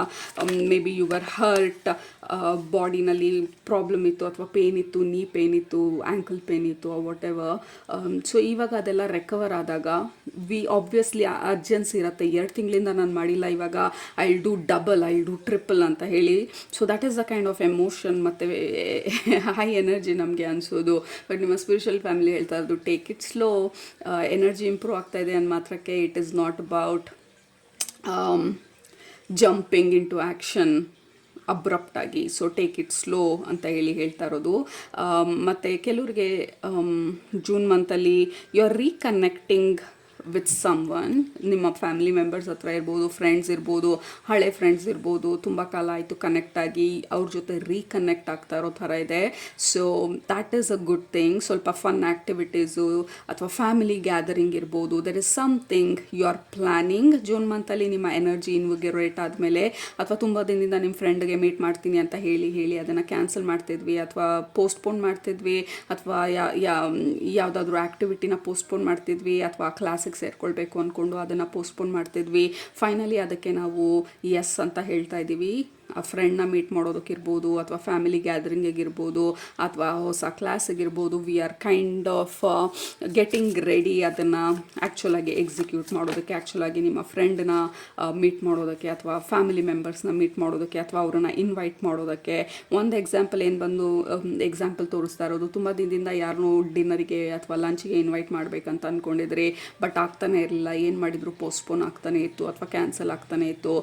ಮೇ ಬಿ ಯುವರ್ ಹರ್ಟ್, ಬಾಡಿನಲ್ಲಿ ಪ್ರಾಬ್ಲಮ್ ಇತ್ತು ಅಥವಾ ಪೇನ್ ಇತ್ತು, ನೀ ಪೇನ್ ಇತ್ತು, ಆ್ಯಂಕಲ್ ಪೇನ್ ಇತ್ತು, ವಾಟ್ ಎವರ್. ಸೊ ಇವಾಗ ಅದೆಲ್ಲ ರಿಕವರ್ ಆದಾಗ ಆಬ್ವಿಯಸ್ಲಿ ಅರ್ಜೆನ್ಸಿ ಇರುತ್ತೆ. 2 ತಿಂಗಳಿಂದ ನಾನು ಮಾಡಿಲ್ಲ, ಇವಾಗ I do double, I do triple ಅಂತ ಹೇಳಿ. So that is the kind of emotion ಮತ್ತು ಹೈ ಎನರ್ಜಿ ನಮಗೆ ಅನಿಸೋದು. ಬಟ್ ನಿಮ್ಮ ಸ್ಪಿರಿಚುವಲ್ ಫ್ಯಾಮಿಲಿ ಹೇಳ್ತಾ ಇರೋದು take it slow. Energy improve ಆಗ್ತಾ ಇದೆ ಅಂದ ಮಾತ್ರಕ್ಕೆ it is not about jumping into action ಅಬ್ರಪ್ಟಾಗಿ. ಸೊ ಟೇಕ್ ಇಟ್ ಸ್ಲೋ ಅಂತ ಹೇಳಿ ಹೇಳ್ತಾ ಇರೋದು. ಮತ್ತು ಕೆಲವ್ರಿಗೆ ಜೂನ್ ಮಂತಲ್ಲಿ you are reconnecting with someone. ನಿಮ್ಮ ಫ್ಯಾಮಿಲಿ ಮೆಂಬರ್ಸ್ ಹತ್ರ ಇರ್ಬೋದು, ಫ್ರೆಂಡ್ಸ್ ಇರ್ಬೋದು, ಹಳೆ ಫ್ರೆಂಡ್ಸ್ ಇರ್ಬೋದು, ತುಂಬ ಕಾಲ ಆಯಿತು ಕನೆಕ್ಟ್ ಆಗಿ, ಅವ್ರ ಜೊತೆ ರೀಕನೆಕ್ಟ್ ಆಗ್ತಾ ಇರೋ ಥರ ಇದೆ. So that is a good thing. ಸ್ವಲ್ಪ ಫನ್ ಆ್ಯಕ್ಟಿವಿಟೀಸು ಅಥವಾ ಫ್ಯಾಮಿಲಿ ಗ್ಯಾದರಿಂಗ್ ಇರ್ಬೋದು. There is something you are planning June ಮಂತಲ್ಲಿ. ನಿಮ್ಮ ಎನರ್ಜಿ ಇನ್ವಿಗರೇಟ್ ಆದಮೇಲೆ, ಅಥವಾ ತುಂಬ ದಿನದಿಂದ ನಿಮ್ಮ ಫ್ರೆಂಡ್ಗೆ ಮೀಟ್ ಮಾಡ್ತೀನಿ ಅಂತ ಹೇಳಿ ಅದನ್ನು ಕ್ಯಾನ್ಸಲ್ ಮಾಡ್ತಿದ್ವಿ ಅಥವಾ ಪೋಸ್ಟ್ಪೋನ್ ಮಾಡ್ತಿದ್ವಿ, ಅಥವಾ ಯಾವುದಾದ್ರೂ ಆ್ಯಕ್ಟಿವಿಟಿನ ಪೋಸ್ಟ್ಪೋನ್ ಮಾಡ್ತಿದ್ವಿ, ಅಥವಾ ಕ್ಲಾಸಿಗೆ ಸೇರ್ಕೊಳ್ಬೇಕು ಅಂದ್ಕೊಂಡು ಅದನ್ನು ಪೋಸ್ಟ್ಪೋನ್ ಮಾಡ್ತಿದ್ವಿ. ಫೈನಲಿ ಅದಕ್ಕೆ ನಾವು ಎಸ್ ಅಂತ ಹೇಳ್ತಾ ಇದ್ದೀವಿ. ಆ ಫ್ರೆಂಡ್ನ ಮೀಟ್ ಮಾಡೋದಕ್ಕಿರ್ಬೋದು, ಅಥವಾ ಫ್ಯಾಮಿಲಿ ಗ್ಯಾದರಿಂಗಿಗಿರ್ಬೋದು, ಅಥವಾ ಹೊಸ ಕ್ಲಾಸಿಗಿರ್ಬೋದು. We are kind of getting ready ಅದನ್ನು ಆ್ಯಕ್ಚುಲಾಗಿ ಎಕ್ಸಿಕ್ಯೂಟ್ ಮಾಡೋದಕ್ಕೆ, ಆ್ಯಕ್ಚುಲಾಗಿ ನಿಮ್ಮ ಫ್ರೆಂಡ್ನ ಮೀಟ್ ಮಾಡೋದಕ್ಕೆ, ಅಥವಾ ಫ್ಯಾಮಿಲಿ ಮೆಂಬರ್ಸ್ನ ಮೀಟ್ ಮಾಡೋದಕ್ಕೆ, ಅಥವಾ ಅವರನ್ನು ಇನ್ವೈಟ್ ಮಾಡೋದಕ್ಕೆ. ಒಂದು ಎಕ್ಸಾಂಪಲ್ ತೋರಿಸ್ತಾ ಇರೋದು, ತುಂಬ ದಿನದಿಂದ ಯಾರನ್ನೂ ಡಿನ್ನರಿಗೆ ಅಥವಾ ಲಂಚಿಗೆ ಇನ್ವೈಟ್ ಮಾಡಬೇಕಂತ ಅಂದ್ಕೊಂಡಿದ್ರಿ, ಬಟ್ ಆಗ್ತಾನೆ ಇರಲಿಲ್ಲ. ಏನು ಮಾಡಿದ್ರು ಪೋಸ್ಟ್ಪೋನ್ ಆಗ್ತಾನೆ ಇತ್ತು ಅಥವಾ ಕ್ಯಾನ್ಸಲ್ ಆಗ್ತಾನೆ ಇತ್ತು.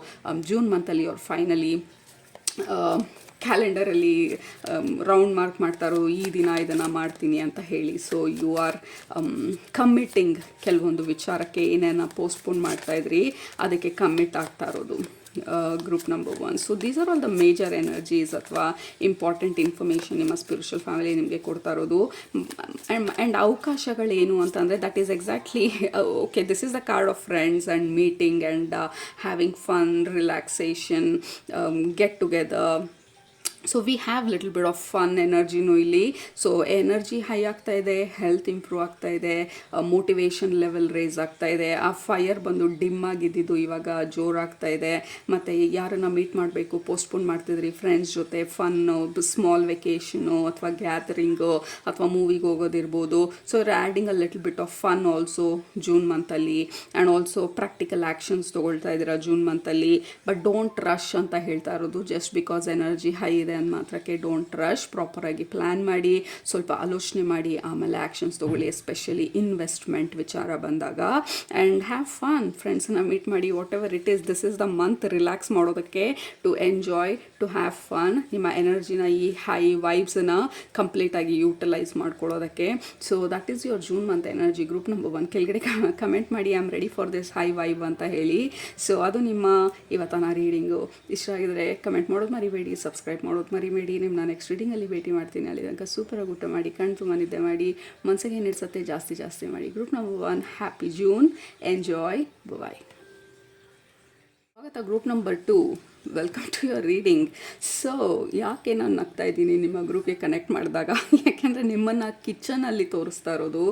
ಜೂನ್ ಮಂತಲ್ಲಿ ಅವ್ರು ಫೈನಲಿ ಕ್ಯಾಲೆಂಡರಲ್ಲಿ ರೌಂಡ್ ಮಾರ್ಕ್ ಮಾಡ್ತಾರೋ ಈ ದಿನ ಇದನ್ನು ಮಾಡ್ತೀನಿ ಅಂತ ಹೇಳಿ. ಸೊ ಯು ಆರ್ ಕಮ್ಮಿಟ್ಟಿಂಗ್ ಕೆಲವೊಂದು ವಿಚಾರಕ್ಕೆ ಏನೇನು ಪೋಸ್ಟ್ಪೋನ್ ಮಾಡ್ತಾಯಿದ್ರಿ ಅದಕ್ಕೆ ಕಮ್ಮಿಟ್ ಆಗ್ತಾ ಇರೋದು. Group number 1. So these are all the major energies ಅಥವಾ ಇಂಪಾರ್ಟೆಂಟ್ ಇನ್ಫಾರ್ಮೇಷನ್ ನಿಮ್ಮ ಸ್ಪಿರಿಚುವಲ್ ಫ್ಯಾಮಿಲಿ ನಿಮಗೆ ಕೊಡ್ತಾ ಇರೋದು. ಆ್ಯಂಡ್ ಅವಕಾಶಗಳೇನು ಅಂತಂದರೆ that is exactly okay, this is the card of friends and meeting and having fun, relaxation, get together. So we have little bit of fun ಎನರ್ಜಿನೂ ಇಲ್ಲಿ. ಸೊ ಎನರ್ಜಿ ಹೈ ಆಗ್ತಾ ಇದೆ, ಹೆಲ್ತ್ ಇಂಪ್ರೂವ್ ಆಗ್ತಾ ಇದೆ, ಮೋಟಿವೇಶನ್ ಲೆವೆಲ್ ರೇಸ್ ಆಗ್ತಾ ಇದೆ. ಆ ಫೈರ್ ಬಂದು ಡಿಮ್ ಆಗಿದ್ದು ಇವಾಗ ಜೋರಾಗ್ತಾ ಇದೆ. ಮತ್ತು ಯಾರನ್ನು ಮೀಟ್ ಮಾಡಬೇಕು ಪೋಸ್ಟ್ಪೋನ್ ಮಾಡ್ತಿದ್ರಿ ಫ್ರೆಂಡ್ಸ್ ಜೊತೆ, ಫನ್ನು, ಸ್ಮಾಲ್ ವೆಕೇಷನು ಅಥವಾ ಗ್ಯಾದರಿಂಗು ಅಥವಾ ಮೂವಿಗೆ ಹೋಗೋದಿರ್ಬೋದು. So adding a little bit of fun also June ಮಂತಲ್ಲಿ. ಆ್ಯಂಡ್ ಆಲ್ಸೋ ಪ್ರಾಕ್ಟಿಕಲ್ ಆ್ಯಕ್ಷನ್ಸ್ ತೊಗೊಳ್ತಾ ಇದ್ದೀರಾ ಜೂನ್ ಮಂತಲ್ಲಿ. ಬಟ್ ಡೋಂಟ್ ರಶ್ ಅಂತ ಹೇಳ್ತಾ ಇರೋದು. ಜಸ್ಟ್ ಬಿಕಾಸ್ ಎನರ್ಜಿ ಹೈ ಇದೆ ಅಂದ ಮಾತ್ರಕ್ಕೆ ಡೋಂಟ್ ರಶ್. ಪ್ರಾಪರಾಗಿ ಪ್ಲ್ಯಾನ್ ಮಾಡಿ, ಸ್ವಲ್ಪ ಆಲೋಚನೆ ಮಾಡಿ, ಆಮೇಲೆ ಆ್ಯಕ್ಷನ್ಸ್ ತೊಗೊಳ್ಳಿ. ಎಸ್ಪೆಷಲಿ ಇನ್ವೆಸ್ಟ್ಮೆಂಟ್ ವಿಚಾರ ಬಂದಾಗ. ಆ್ಯಂಡ್ ಹ್ಯಾವ್ ಫನ್, ಫ್ರೆಂಡ್ಸನ್ನ ಮೀಟ್ ಮಾಡಿ. Whatever it is, this is the month relax ಮಾಡೋದಕ್ಕೆ, to enjoy, to have fun. ನಿಮ್ಮ ಎನರ್ಜಿನ ಈ ಹೈ ವೈಬ್ಸನ್ನು ಕಂಪ್ಲೀಟಾಗಿ ಯೂಟಿಲೈಸ್ ಮಾಡ್ಕೊಳ್ಳೋದಕ್ಕೆ. So that is your June month energy. Group number 1 ಕೆಳಗಡೆ ಕಮೆಂಟ್ ಮಾಡಿ I am ready for this high vibe ಅಂತ ಹೇಳಿ. ಸೊ ಅದು ನಿಮ್ಮ ಇವತ್ತಿನ ರೀಡಿಂಗು. ಇಷ್ಟ ಆಗಿದ್ರೆ ಕಮೆಂಟ್ ಮಾಡೋದು ಮರಿಬೇಡಿ, ಸಬ್ಸ್ಕ್ರೈಬ್ ಮಾಡೋದು ಮರಿಬೇಡಿ. ನಿಮ್ಮನ್ನ ನೆಕ್ಸ್ಟ್ ರೀಡಿಂಗಲ್ಲಿ ಭೇಟಿ ಮಾಡ್ತೀನಿ. ಅಲ್ಲಿ ತನಕ ಸೂಪರಾಗಿ ಊಟ ಮಾಡಿ, ಕಣ್ ತುಂಬ ನಿದ್ದೆ ಮಾಡಿ, ಮನಸ್ಸಿಗೆ ಏನಿಡ್ಸತ್ತೆ ಜಾಸ್ತಿ ಮಾಡಿ. Group number 1, happy June, enjoy, bye. ಸ್ವಾಗತ group number 2. Welcome to your reading. So ಯಾಕೆ ನಾನು ನಗ್ತಾ ಇದ್ದೀನಿ ನಿಮ್ಮ ಗ್ರೂಪ್ಗೆ ಕನೆಕ್ಟ್ ಮಾಡಿದಾಗ, ಯಾಕೆಂದರೆ ನಿಮ್ಮನ್ನು ಕಿಚನಲ್ಲಿ ತೋರಿಸ್ತಾ ಇರೋದು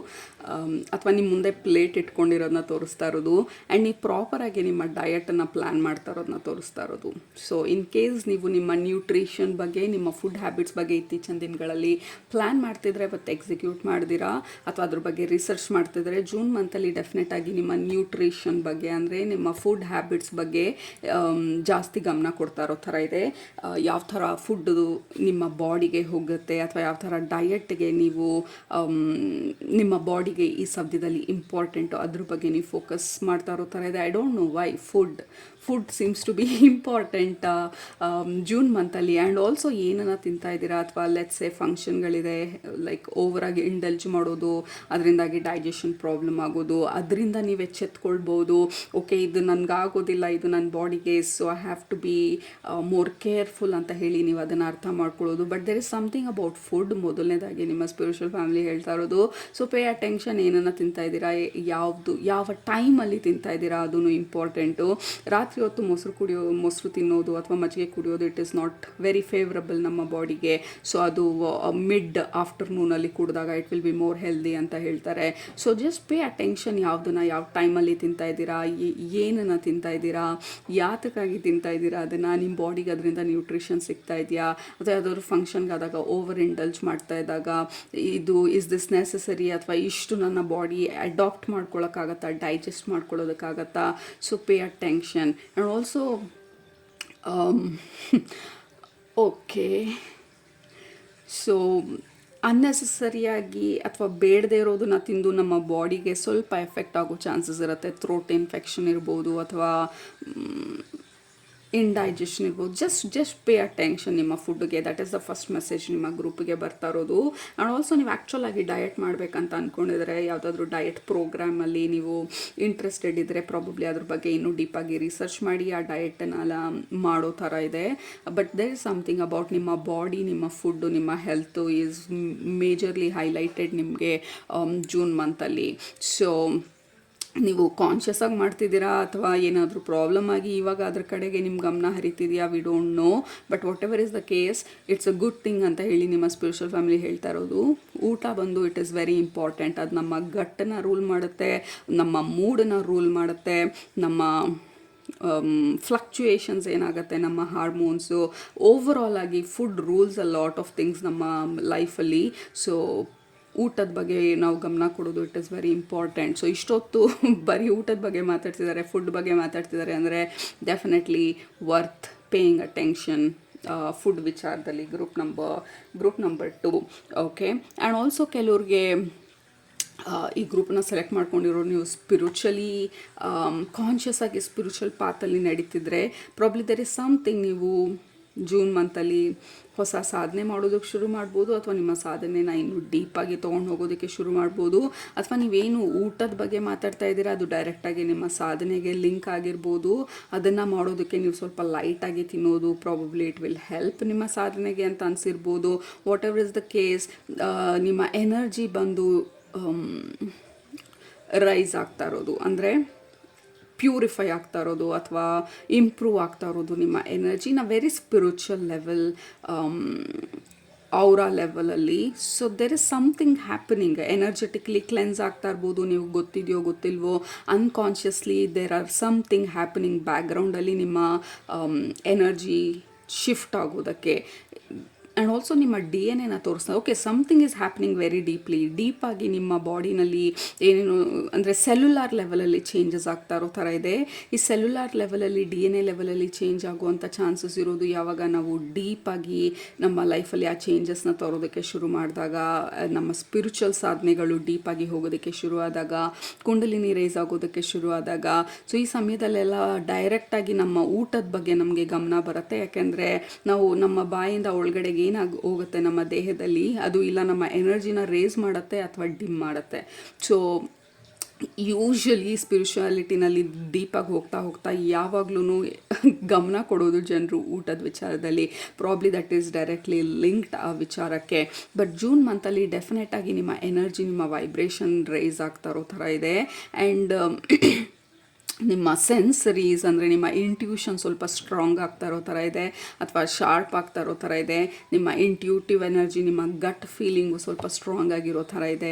ಅಥವಾ ನಿಮ್ಮ ಮುಂದೆ ಪ್ಲೇಟ್ ಇಟ್ಕೊಂಡಿರೋದನ್ನ ತೋರಿಸ್ತಾ ಇರೋದು. ಆ್ಯಂಡ್ ನೀವು ಪ್ರಾಪರಾಗಿ ನಿಮ್ಮ ಡಯಟನ್ನು ಪ್ಲ್ಯಾನ್ ಮಾಡ್ತಾ ಇರೋದನ್ನ ತೋರಿಸ್ತಾ ಇರೋದು. ಸೊ ಇನ್ ಕೇಸ್ ನೀವು ನಿಮ್ಮ ನ್ಯೂಟ್ರಿಷನ್ ಬಗ್ಗೆ, ನಿಮ್ಮ ಫುಡ್ ಹ್ಯಾಬಿಟ್ಸ್ ಬಗ್ಗೆ ಇತ್ತೀಚಿನ ದಿನಗಳಲ್ಲಿ ಪ್ಲ್ಯಾನ್ ಮಾಡ್ತಿದ್ರೆ ಮತ್ತು ಎಕ್ಸಿಕ್ಯೂಟ್ ಮಾಡ್ದಿರಾ ಅಥವಾ ಅದ್ರ ಬಗ್ಗೆ ರಿಸರ್ಚ್ ಮಾಡ್ತಿದ್ರೆ, ಜೂನ್ ಮಂತಲ್ಲಿ ಡೆಫಿನೆಟಾಗಿ ನಿಮ್ಮ ನ್ಯೂಟ್ರಿಷನ್ ಬಗ್ಗೆ ಅಂದರೆ ನಿಮ್ಮ ಫುಡ್ ಹ್ಯಾಬಿಟ್ಸ್ ಬಗ್ಗೆ ಜಾಸ್ತಿ ಗಮನ ಕೊಡ್ತಾ ಇರೋ ಥರ ಇದೆ. ಯಾವ ಥರ ಫುಡ್ಡು ನಿಮ್ಮ ಬಾಡಿಗೆ ಹೋಗುತ್ತೆ ಅಥವಾ ಯಾವ ಥರ ಡಯಟ್ಗೆ ನೀವು ನಿಮ್ಮ ಬಾಡಿಗೆ ಈ ಸದ್ಯದಲ್ಲಿ ಇಂಪಾರ್ಟೆಂಟು ಅದ್ರ ಬಗ್ಗೆ ನೀವು ಫೋಕಸ್ ಮಾಡ್ತಾ ಇರೋ ಥರ ಇದೆ. I don't know why food seems to be important June ಮಂತಲ್ಲಿ. ಆ್ಯಂಡ್ ಆಲ್ಸೋ ಏನನ್ನ ತಿಂತಾ ಇದ್ದೀರಾ ಅಥವಾ ಲೆಟ್ಸ್ ಸೇ ಫಂಕ್ಷನ್ಗಳಿದೆ, ಲೈಕ್ ಓವರಾಗಿ ಇಂಡಲ್ಜ್ ಮಾಡೋದು, ಅದರಿಂದಾಗಿ ಡೈಜೆಷನ್ ಪ್ರಾಬ್ಲಮ್ ಆಗೋದು, ಅದರಿಂದ ನೀವು ಎಚ್ಚೆತ್ಕೊಳ್ಬೋದು. ಓಕೆ, ಇದು ನನಗಾಗೋದಿಲ್ಲ, ಇದು ನನ್ನ ಬಾಡಿಗೆ, so I have to be more careful ಅಂತ ಹೇಳಿ ನೀವು ಅದನ್ನು ಅರ್ಥ ಮಾಡ್ಕೊಳ್ಳೋದು. But there is something about food. ಮೊದಲನೇದಾಗಿ ನಿಮ್ಮ ಸ್ಪಿರಿಚುವಲ್ ಫ್ಯಾಮಿಲಿ ಹೇಳ್ತಾ ಇರೋದು. ಸೊ ಪೇ ಅಟೆನ್ಷನ್, ಏನನ್ನು ತಿಂತಾ ಇದ್ದೀರಾ, ಯಾವ ಟೈಮಲ್ಲಿ ತಿಂತಾ ಇದ್ದೀರಾ, ಅದೂ ಇಂಪಾರ್ಟೆಂಟು. ರಾತ್ರಿ ಹೊತ್ತು ಮೊಸರು ತಿನ್ನೋದು ಅಥವಾ ಮಜ್ಜಿಗೆ ಕುಡಿಯೋದು, it is not very favourable ನಮ್ಮ ಬಾಡಿಗೆ. ಸೊ ಅದು ಮಿಡ್ ಆಫ್ಟರ್ನೂನಲ್ಲಿ ಕುಡಿದಾಗ it will be more healthy ಅಂತ ಹೇಳ್ತಾರೆ. ಸೊ ಜಸ್ಟ್ ಪೇ ಅಟೆನ್ಷನ್, ಯಾವುದನ್ನು ಯಾವ ಟೈಮಲ್ಲಿ ತಿಂತಾ ಇದ್ದೀರಾ, ಏನನ್ನು ತಿಂತಾ ಇದ್ದೀರಾ, ಯಾತಕ್ಕಾಗಿ ತಿಂತಾ ಇದ್ದೀರಾ, ಅದನ್ನು ನಿಮ್ಮ ಬಾಡಿಗೆ ಅದರಿಂದ ನ್ಯೂಟ್ರಿಷನ್ ಸಿಗ್ತಾ ಇದೆಯಾ, ಅಥವಾ ಯಾವುದಾದ್ರು ಫಂಕ್ಷನ್ಗೆ ಆದಾಗ ಓವರ್ ಇಂಡಲ್ಜ್ ಮಾಡ್ತಾ ಇದ್ದಾಗ ಇಸ್ ದಿಸ್ ನೆಸಸರಿ ಅಥವಾ ಇಷ್ಟು ನನ್ನ ಬಾಡಿ ಅಡಾಪ್ಟ್ ಮಾಡ್ಕೊಳ್ಳೋಕ್ಕಾಗತ್ತಾ, ಡೈಜೆಸ್ಟ್ ಮಾಡ್ಕೊಳ್ಳೋದಕ್ಕಾಗತ್ತಾ. So pay attention. And also okay, so ಅನ್ನೆಸೆಸರಿಯಾಗಿ ಅಥವಾ ಬೇಡದೇ ಇರೋದನ್ನ ತಿಂದು ನಮ್ಮ ಬಾಡಿಗೆ ಸ್ವಲ್ಪ ಎಫೆಕ್ಟ್ ಆಗೋ ಚಾನ್ಸಸ್ ಇರುತ್ತೆ. ಥ್ರೋಟ್ ಇನ್ಫೆಕ್ಷನ್ ಇರ್ಬೋದು ಅಥವಾ ಇಂಡೈಜೆಷನ್ ಇರ್ಬೋದು. ಜಸ್ಟ್ ಪೇ ಅಟೆನ್ಷನ್ ನಿಮ್ಮ ಫುಡ್ಗೆ. That is the first message ನಿಮ್ಮ ಗ್ರೂಪಿಗೆ ಬರ್ತಾ ಇರೋದು. ಆ್ಯಂಡ್ ಆಲ್ಸೋ ನೀವು ಆ್ಯಕ್ಚುಲ್ ಆಗಿ ಡಯಟ್ ಮಾಡಬೇಕಂತ ಅಂದ್ಕೊಂಡಿದ್ರೆ, ಯಾವುದಾದ್ರೂ ಡಯಟ್ ಪ್ರೋಗ್ರಾಮಲ್ಲಿ ನೀವು ಇಂಟ್ರೆಸ್ಟೆಡ್ ಇದ್ದರೆ ಪ್ರಾಬಬ್ಲಿ ಅದ್ರ ಬಗ್ಗೆ ಇನ್ನೂ ಡೀಪಾಗಿ ರಿಸರ್ಚ್ ಮಾಡಿ ಆ ಡಯಟನ್ನೆಲ್ಲ ಮಾಡೋ ಥರ ಇದೆ. But there is something about ನಿಮ್ಮ ಬಾಡಿ, ನಿಮ್ಮ ಫುಡ್ಡು, ನಿಮ್ಮ ಹೆಲ್ತು ಈಸ್ ಮೇಜರ್ಲಿ ಹೈಲೈಟೆಡ್ ನಿಮಗೆ ಜೂನ್ ಮಂತಲ್ಲಿ. ಸೊ ನೀವು ಕಾನ್ಷಿಯಸ್ ಆಗಿ ಮಾಡ್ತಿದ್ದೀರಾ ಅಥವಾ ಏನಾದರೂ ಪ್ರಾಬ್ಲಮ್ ಆಗಿ ಇವಾಗ ಅದ್ರ ಕಡೆಗೆ ನಿಮ್ಮ ಗಮನ ಹರಿತಿದೆಯಾ, we don't know. But whatever is the case, it's a good thing ಅಂತ ಹೇಳಿ ನಿಮ್ಮ ಸ್ಪಿರಿಚುವಲ್ ಫ್ಯಾಮಿಲಿ ಹೇಳ್ತಾ ಇರೋದು. ಊಟ ಬಂದು ಇಟ್ ಈಸ್ ವೆರಿ ಇಂಪಾರ್ಟೆಂಟ್. ಅದು ನಮ್ಮ ಗಟ್ಟನ್ನು ರೂಲ್ ಮಾಡುತ್ತೆ, ನಮ್ಮ ಮೂಡನ್ನು ರೂಲ್ ಮಾಡುತ್ತೆ, ನಮ್ಮ ಫ್ಲಕ್ಚುಯೇಷನ್ಸ್ ಏನಾಗುತ್ತೆ, ನಮ್ಮ ಹಾರ್ಮೋನ್ಸು, ಓವರ್ ಆಲ್ ಆಗಿ food rules a lot of things ನಮ್ಮ ಲೈಫಲ್ಲಿ. ಸೊ ಊಟದ ಬಗ್ಗೆ ನಾವು ಗಮನ ಕೊಡೋದು it is very important. So ಇಷ್ಟೊತ್ತು ಬರೀ ಊಟದ ಬಗ್ಗೆ ಮಾತಾಡ್ತಿದ್ದಾರೆ, ಫುಡ್ ಬಗ್ಗೆ ಮಾತಾಡ್ತಿದ್ದಾರೆ ಅಂದರೆ definitely worth paying attention food ವಿಚಾರದಲ್ಲಿ. Group number 2. Okay, and also ಕೆಲವ್ರಿಗೆ ಈ ಗ್ರೂಪನ್ನ ಸೆಲೆಕ್ಟ್ ಮಾಡ್ಕೊಂಡಿರೋ ನೀವು ಸ್ಪಿರಿಚುವಲಿ ಕಾನ್ಷಿಯಸ್ ಆಗಿ ಸ್ಪಿರಿಚುವಲ್ ಪಾತಲ್ಲಿ ನಡೀತಿದ್ರೆ ಪ್ರಾಬ್ಲಿ ದರ್ ಇಸ್ ಸಮಥಿಂಗ್ ನೀವು ಜೂನ್ ಮಂತಲ್ಲಿ ಹೊಸ ಸಾಧನೆ ಮಾಡೋದಕ್ಕೆ ಶುರು ಮಾಡ್ಬೋದು, ಅಥವಾ ನಿಮ್ಮ ಸಾಧನೆನ ಇನ್ನೂ ಡೀಪಾಗಿ ತೊಗೊಂಡು ಹೋಗೋದಕ್ಕೆ ಶುರು ಮಾಡ್ಬೋದು, ಅಥವಾ ನೀವೇನು ಊಟದ ಬಗ್ಗೆ ಮಾತಾಡ್ತಾ ಇದ್ದೀರಾ ಅದು ಡೈರೆಕ್ಟಾಗಿ ನಿಮ್ಮ ಸಾಧನೆಗೆ ಲಿಂಕ್ ಆಗಿರ್ಬೋದು. ಅದನ್ನು ಮಾಡೋದಕ್ಕೆ ನೀವು ಸ್ವಲ್ಪ ಲೈಟಾಗಿ ತಿನ್ನೋದು ಪ್ರಾಬಬ್ಲಿ ಇಟ್ ವಿಲ್ ಹೆಲ್ಪ್ ನಿಮ್ಮ ಸಾಧನೆಗೆ ಅಂತ ಅನಿಸಿರ್ಬೋದು. Whatever is the case, ನಿಮ್ಮ ಎನರ್ಜಿ ಬಂದು ರೈಸ್ ಆಗ್ತಾ ಇರೋದು, ಅಂದರೆ ಪ್ಯೂರಿಫೈ ಆಗ್ತಾ ಇರೋದು ಅಥವಾ ಇಂಪ್ರೂವ್ ಆಗ್ತಾ ಇರೋದು ನಿಮ್ಮ ಎನರ್ಜಿನ ವೆರಿ ಸ್ಪಿರಿಚುವಲ್ ಲೆವೆಲ್, ಔರಾ ಲೆವೆಲಲ್ಲಿ. So there is something happening, energetically cleanse ಆಗ್ತಾ ಇರ್ಬೋದು, ನೀವು ಗೊತ್ತಿದೆಯೋ ಗೊತ್ತಿಲ್ವೋ, unconsciously there are something happening ಬ್ಯಾಕ್ಗ್ರೌಂಡಲ್ಲಿ ನಿಮ್ಮ ಎನರ್ಜಿ ಶಿಫ್ಟ್ ಆಗೋದಕ್ಕೆ. ಆ್ಯಂಡ್ ಆಲ್ಸೋ ನಿಮ್ಮ DNA ತೋರಿಸ್ತಾ okay something is happening very ಡೀಪಾಗಿ ನಿಮ್ಮ ಬಾಡಿನಲ್ಲಿ ಏನೇನು ಅಂದರೆ ಸೆಲ್ಯುಲಾರ್ ಲೆವೆಲಲ್ಲಿ ಚೇಂಜಸ್ ಆಗ್ತಾ ಇರೋ ಥರ ಇದೆ. ಈ ಸೆಲ್ಯುಲಾರ್ ಲೆವೆಲಲ್ಲಿ DNA ಲೆವೆಲಲ್ಲಿ ಚೇಂಜ್ ಆಗುವಂಥ ಚಾನ್ಸಸ್ ಇರೋದು ಯಾವಾಗ ನಾವು ಡೀಪಾಗಿ ನಮ್ಮ ಲೈಫಲ್ಲಿ ಆ ಚೇಂಜಸ್ನ ತರೋದಕ್ಕೆ ಶುರು ಮಾಡಿದಾಗ, ನಮ್ಮ ಸ್ಪಿರಿಚುವಲ್ ಸಾಧನೆಗಳು ಡೀಪಾಗಿ ಹೋಗೋದಕ್ಕೆ ಶುರುವಾದಾಗ, ಕುಂಡಲಿನಿ ರೇಸ್ ಆಗೋದಕ್ಕೆ ಶುರುವಾದಾಗ. ಸೊ ಈ ಸಮಯದಲ್ಲೆಲ್ಲ ಡೈರೆಕ್ಟಾಗಿ ನಮ್ಮ ಊಟದ ಬಗ್ಗೆ ನಮಗೆ ಗಮನ ಬರುತ್ತೆ. ಯಾಕೆಂದರೆ ನಾವು ನಮ್ಮ ಬಾಯಿಂದ ಒಳಗಡೆಗೆ ಏನಾಗಿ ಹೋಗುತ್ತೆ ನಮ್ಮ ದೇಹದಲ್ಲಿ, ಅದು ಇಲ್ಲ ನಮ್ಮ ಎನರ್ಜಿನ ರೇಸ್ ಮಾಡುತ್ತೆ ಅಥವಾ ಡಿಮ್ ಮಾಡುತ್ತೆ. ಸೊ ಯೂಶ್ವಲಿ ಸ್ಪಿರಿಚುಯಾಲಿಟಿನಲ್ಲಿ ಡೀಪಾಗಿ ಹೋಗ್ತಾ ಯಾವಾಗ್ಲೂ ಗಮನ ಕೊಡೋದು ಜನರು ಊಟದ ವಿಚಾರದಲ್ಲಿ. Probably that is directly linked ಆ ವಿಚಾರಕ್ಕೆ. ಬಟ್ ಜೂನ್ ಮಂತಲ್ಲಿ ಡೆಫಿನೆಟಾಗಿ ನಿಮ್ಮ ಎನರ್ಜಿ, ನಿಮ್ಮ ವೈಬ್ರೇಷನ್ ರೈಸ್ ಆಗ್ತಾ ಇರೋ ಥರ ಇದೆ. ಆ್ಯಂಡ್ ನಿಮ್ಮ ಸೆನ್ಸರೀಸ್ ಅಂದರೆ ನಿಮ್ಮ ಇಂಟ್ಯೂಷನ್ ಸ್ವಲ್ಪ ಸ್ಟ್ರಾಂಗ್ ಆಗ್ತಾ ಇರೋ ಥರ ಇದೆ, ಅಥವಾ ಶಾರ್ಪ್ ಆಗ್ತಾ ಇರೋ ಥರ ಇದೆ. ನಿಮ್ಮ ಇಂಟ್ಯೂಟಿವ್ ಎನರ್ಜಿ, ನಿಮ್ಮ ಗಟ್ ಫೀಲಿಂಗು ಸ್ವಲ್ಪ ಸ್ಟ್ರಾಂಗ್ ಆಗಿರೋ ಥರ ಇದೆ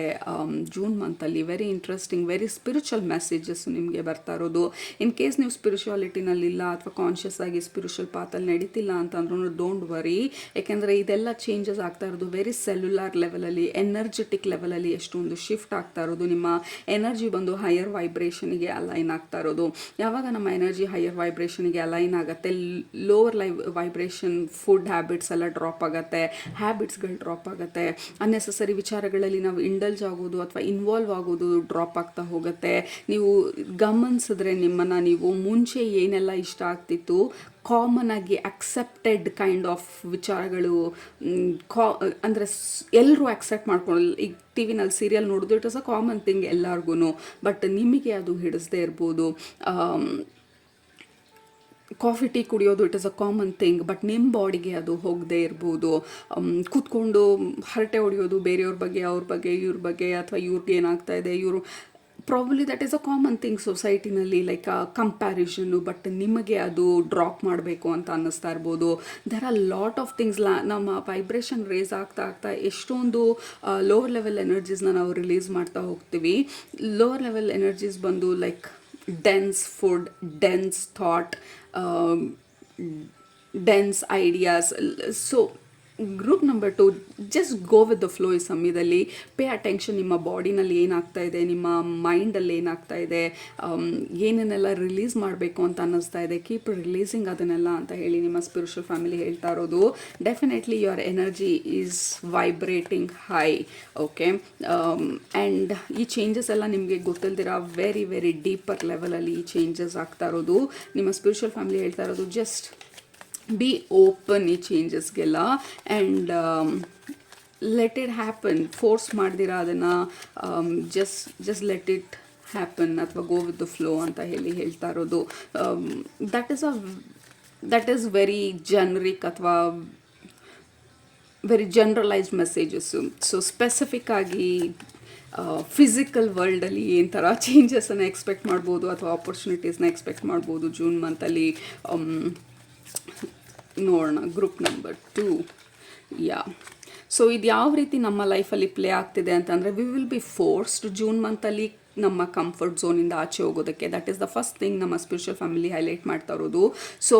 ಜೂನ್ ಮಂತಲ್ಲಿ. Very interesting, very spiritual messages ನಿಮಗೆ ಬರ್ತಾ ಇರೋದು. ಇನ್ ಕೇಸ್ ನೀವು ಸ್ಪಿರಿಚುವಾಲಿಟಿನಲ್ಲಿಲ್ಲ ಅಥವಾ ಕಾನ್ಷಿಯಸ್ ಆಗಿ ಸ್ಪಿರಿಚುವಲ್ ಪಾತಲ್ಲಿ ನಡೀತಿಲ್ಲ ಅಂತಂದ್ರೂ ಡೋಂಟ್ ವರಿ. ಯಾಕೆಂದರೆ ಇದೆಲ್ಲ ಚೇಂಜಸ್ ಆಗ್ತಾ ಇರೋದು ವೆರಿ ಸೆಲ್ಯುಲಾರ್ ಲೆವೆಲಲ್ಲಿ, ಎನರ್ಜೆಟಿಕ್ ಲೆವೆಲಲ್ಲಿ ಎಷ್ಟೊಂದು ಶಿಫ್ಟ್ ಆಗ್ತಾ ಇರೋದು. ನಿಮ್ಮ ಎನರ್ಜಿ ಬಂದು ಹೈಯರ್ ವೈಬ್ರೇಷನ್ಗೆ ಅಲೈನ್ ಆಗ್ತಾ ಇರೋದು. ಯಾವಾಗ ನಮ್ಮ ಎನರ್ಜಿ ಹೈಯರ್ ವೈಬ್ರೇಷನ್ಗೆ ಅಲೈನ್ ಆಗುತ್ತೆ, ಲೋವರ್ ವೈಬ್ರೇಷನ್ ಫುಡ್ ಹ್ಯಾಬಿಟ್ಸ್ ಎಲ್ಲ ಡ್ರಾಪ್ ಆಗುತ್ತೆ, ಹ್ಯಾಬಿಟ್ಸ್ಗಳು ಡ್ರಾಪ್ ಆಗುತ್ತೆ, ಅನ್ನೆಸೆಸರಿ ವಿಚಾರಗಳಲ್ಲಿ ನಾವು ಇಂಡಲ್ಜ್ ಆಗೋದು ಅಥವಾ ಇನ್ವಾಲ್ವ್ ಆಗೋದು ಡ್ರಾಪ್ ಆಗ್ತಾ ಹೋಗುತ್ತೆ. ನೀವು ಗಮನಿಸಿದ್ರೆ ನಿಮ್ಮನ್ನು ನೀವು ಮುಂಚೆ ಏನೆಲ್ಲ ಇಷ್ಟ ಆಗ್ತಿತ್ತು, ಕಾಮನ್ ಆಗಿ ಅಕ್ಸೆಪ್ಟೆಡ್ ಕೈಂಡ್ ಆಫ್ ವಿಚಾರಗಳು, ಅಂದರೆ ಎಲ್ಲರೂ ಅಕ್ಸೆಪ್ಟ್ ಮಾಡ್ಕೊಳ್ಳಲ್ಲ. ಈಗ ಟಿ ವಿನಲ್ಲಿ ಸೀರಿಯಲ್ ನೋಡೋದು it is a common thing ಎಲ್ಲರಿಗೂ. ಬಟ್ ನಿಮಗೆ ಅದು ಹಿಡಿಸದೇ ಇರ್ಬೋದು. ಕಾಫಿ ಟೀ ಕುಡಿಯೋದು it is a common thing, but ನಿಮ್ಮ ಬಾಡಿಗೆ ಅದು ಹೋಗದೇ ಇರ್ಬೋದು. ಕೂತ್ಕೊಂಡು ಹರಟೆ ಹೊಡೆಯೋದು ಬೇರೆಯವ್ರ ಬಗ್ಗೆ, ಅವ್ರ ಬಗ್ಗೆ, ಇವ್ರ ಬಗ್ಗೆ, ಅಥವಾ ಇವ್ರಿಗೆ ಏನಾಗ್ತಾ ಇದೆ, ಇವರು probably that is a common thing ಸೊಸೈಟಿನಲ್ಲಿ, ಲೈಕ್ ಕಂಪ್ಯಾರಿಷನ್ನು. ಬಟ್ ನಿಮಗೆ ಅದು ಡ್ರಾಪ್ ಮಾಡಬೇಕು ಅಂತ ಅನ್ನಿಸ್ತಾ ಇರ್ಬೋದು. There are lot of things. ನಮ್ಮ ವೈಬ್ರೇಷನ್ ರೇಸ್ ಆಗ್ತಾ ಎಷ್ಟೊಂದು ಲೋವರ್ ಲೆವೆಲ್ ಎನರ್ಜೀಸ್ನ ನಾವು ರಿಲೀಸ್ ಮಾಡ್ತಾ ಹೋಗ್ತೀವಿ. ಲೋವರ್ ಲೆವೆಲ್ ಎನರ್ಜೀಸ್ ಬಂದು like dense food, dense thought, dense ideas. So group number 2, just go with the flow. ಈ ಸಮಯದಲ್ಲಿ ಪೇ ಅಟೆನ್ಷನ್. ನಿಮ್ಮ ಬಾಡಿನಲ್ಲಿ ಏನಾಗ್ತಾ ಇದೆ, ನಿಮ್ಮ ಮೈಂಡಲ್ಲಿ ಏನಾಗ್ತಾ ಇದೆ, ಏನನ್ನೆಲ್ಲ ರಿಲೀಸ್ ಮಾಡಬೇಕು ಅಂತ ಅನ್ನಿಸ್ತಾ ಇದೆ, ಕೀಪ್ ರಿಲೀಸಿಂಗ್ ಅದನ್ನೆಲ್ಲ ಅಂತ ಹೇಳಿ ನಿಮ್ಮ ಸ್ಪಿರಿಚುವಲ್ ಫ್ಯಾಮಿಲಿ ಹೇಳ್ತಾ ಇರೋದು. Definitely your energy is vibrating high. Okay, and ಈ ಚೇಂಜಸ್ ಎಲ್ಲ ನಿಮಗೆ ಗೊತ್ತಿಲ್ದಿರ ವೆರಿ ವೆರಿ ಡೀಪರ್ ಲೆವೆಲಲ್ಲಿ ಈ ಚೇಂಜಸ್ ಆಗ್ತಾ ಇರೋದು. ನಿಮ್ಮ ಸ್ಪಿರಿಚುವಲ್ ಫ್ಯಾಮಿಲಿ ಹೇಳ್ತಾ ಇರೋದು ಜಸ್ಟ್ ಬಿ ಓಪನ್ ಈ ಚೇಂಜಸ್ಗೆಲ್ಲ, and let it happen. Force ಮಾಡ್ದಿರ ಅದನ್ನು ಜಸ್ಟ್ ಲೆಟ್ ಇಟ್ ಹ್ಯಾಪನ್, ಅಥವಾ ಗೋ ವಿತ್ ದ ಫ್ಲೋ ಅಂತ ಹೇಳ್ತಾ ಇರೋದು. ದಟ್ ಈಸ್ ವೆರಿ ಜನರಿಕ್ ಅಥವಾ very generalised messages. So specific ಆಗಿ ಫಿಸಿಕಲ್ ವರ್ಲ್ಡಲ್ಲಿ ಏನು ಥರ ಚೇಂಜಸನ್ನು ಎಕ್ಸ್ಪೆಕ್ಟ್ ಮಾಡ್ಬೋದು ಅಥವಾ ಆಪರ್ಚುನಿಟೀಸ್ನ ಎಕ್ಸ್ಪೆಕ್ಟ್ ಮಾಡ್ಬೋದು ಜೂನ್ ಮಂತಲ್ಲಿ ನೋಡೋಣ. ಗ್ರೂಪ್ ನಂಬರ್ 2, ಯಾ. ಸೊ ಇದು ಯಾವ ರೀತಿ ನಮ್ಮ ಲೈಫಲ್ಲಿ ಪ್ಲೇ ಆಗ್ತಿದೆ ಅಂತಂದರೆ, we will be forced June ಮಂತಲ್ಲಿ ನಮ್ಮ ಕಂಫರ್ಟ್ ಝೋನಿಂದ ಆಚೆ ಹೋಗೋದಕ್ಕೆ. That is the first thing ನಮ್ಮ ಸ್ಪಿರಿಚುವಲ್ ಫ್ಯಾಮಿಲಿ ಹೈಲೈಟ್ ಮಾಡ್ತಾ ಇರೋದು. ಸೊ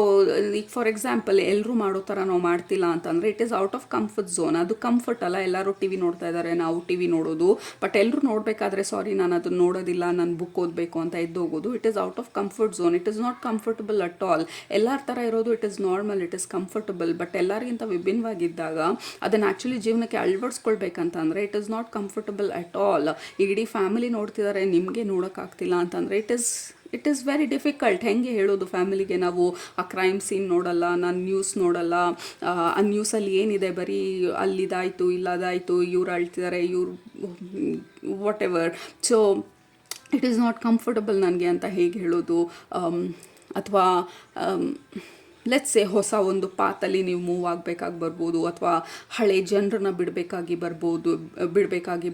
ಈಗ ಫಾರ್ ಎಕ್ಸಾಂಪಲ್ ಎಲ್ಲರೂ ಮಾಡೋ ಥರ ನಾವು ಮಾಡ್ತಿಲ್ಲ ಅಂತಂದರೆ it is out of comfort zone. ಅದು ಕಂಫರ್ಟ್ ಅಲ್ಲ. ಎಲ್ಲರೂ ಟಿ ವಿ ನೋಡ್ತಾ ಇದ್ದಾರೆ, ನಾವು ಟಿ ವಿ ನೋಡೋದು. ಬಟ್ ಎಲ್ಲರೂ ನೋಡಬೇಕಾದ್ರೆ ಸಾರಿ ನಾನು ಅದನ್ನು ನೋಡೋದಿಲ್ಲ, ನಾನು ಬುಕ್ ಓದಬೇಕು ಅಂತ ಎದ್ದೋಗೋದು. It is out of comfort zone. It is not comfortable at all. ಎಲ್ಲರ ಥರ ಇರೋದು it is normal, it is comfortable. But ಎಲ್ಲರಿಗಿಂತ ವಿಭಿನ್ನವಾಗಿದ್ದಾಗ ಅದನ್ನು ಆ್ಯಕ್ಚುಲಿ ಜೀವನಕ್ಕೆ ಅಳವಡಿಸ್ಕೊಳ್ಬೇಕಂತಂದರೆ it is not comfortable at all. ಈಗ ಇಡೀ ಫ್ಯಾಮಿಲಿ ನೋಡ್ತಿದ್ದಾರೆ, ನಿಮಗೆ ನೋಡೋಕ್ಕಾಗ್ತಿಲ್ಲ ಅಂತಂದರೆ ಇಟ್ ಈಸ್ ವೆರಿ ಡಿಫಿಕಲ್ಟ್. ಹೆಂಗೆ ಹೇಳೋದು ಫ್ಯಾಮಿಲಿಗೆ, ನಾವು ಆ ಕ್ರೈಮ್ ಸೀನ್ ನೋಡಲ್ಲ, ನಾನು ನ್ಯೂಸ್ ನೋಡಲ್ಲ, ಆ ನ್ಯೂಸಲ್ಲಿ ಏನಿದೆ ಬರೀ ಅಲ್ಲಿದಾಯಿತು ಇಲ್ಲದಾಯಿತು, ಇವ್ರು ಅಳ್ತಿದ್ದಾರೆ, ಇವ್ರು what ever. So it is not comfortable ನನಗೆ ಅಂತ ಹೇಗೆ ಹೇಳೋದು. ಅಥವಾ ಲೆಟ್ಸ್ ಸೇ ಹೊಸ ಒಂದು ಪಾತಲ್ಲಿ ನೀವು ಮೂವ್ ಆಗಬೇಕಾಗಿ ಬರ್ಬೋದು, ಅಥವಾ ಹಳೆ ಜನರನ್ನ ಬಿಡಬೇಕಾಗಿ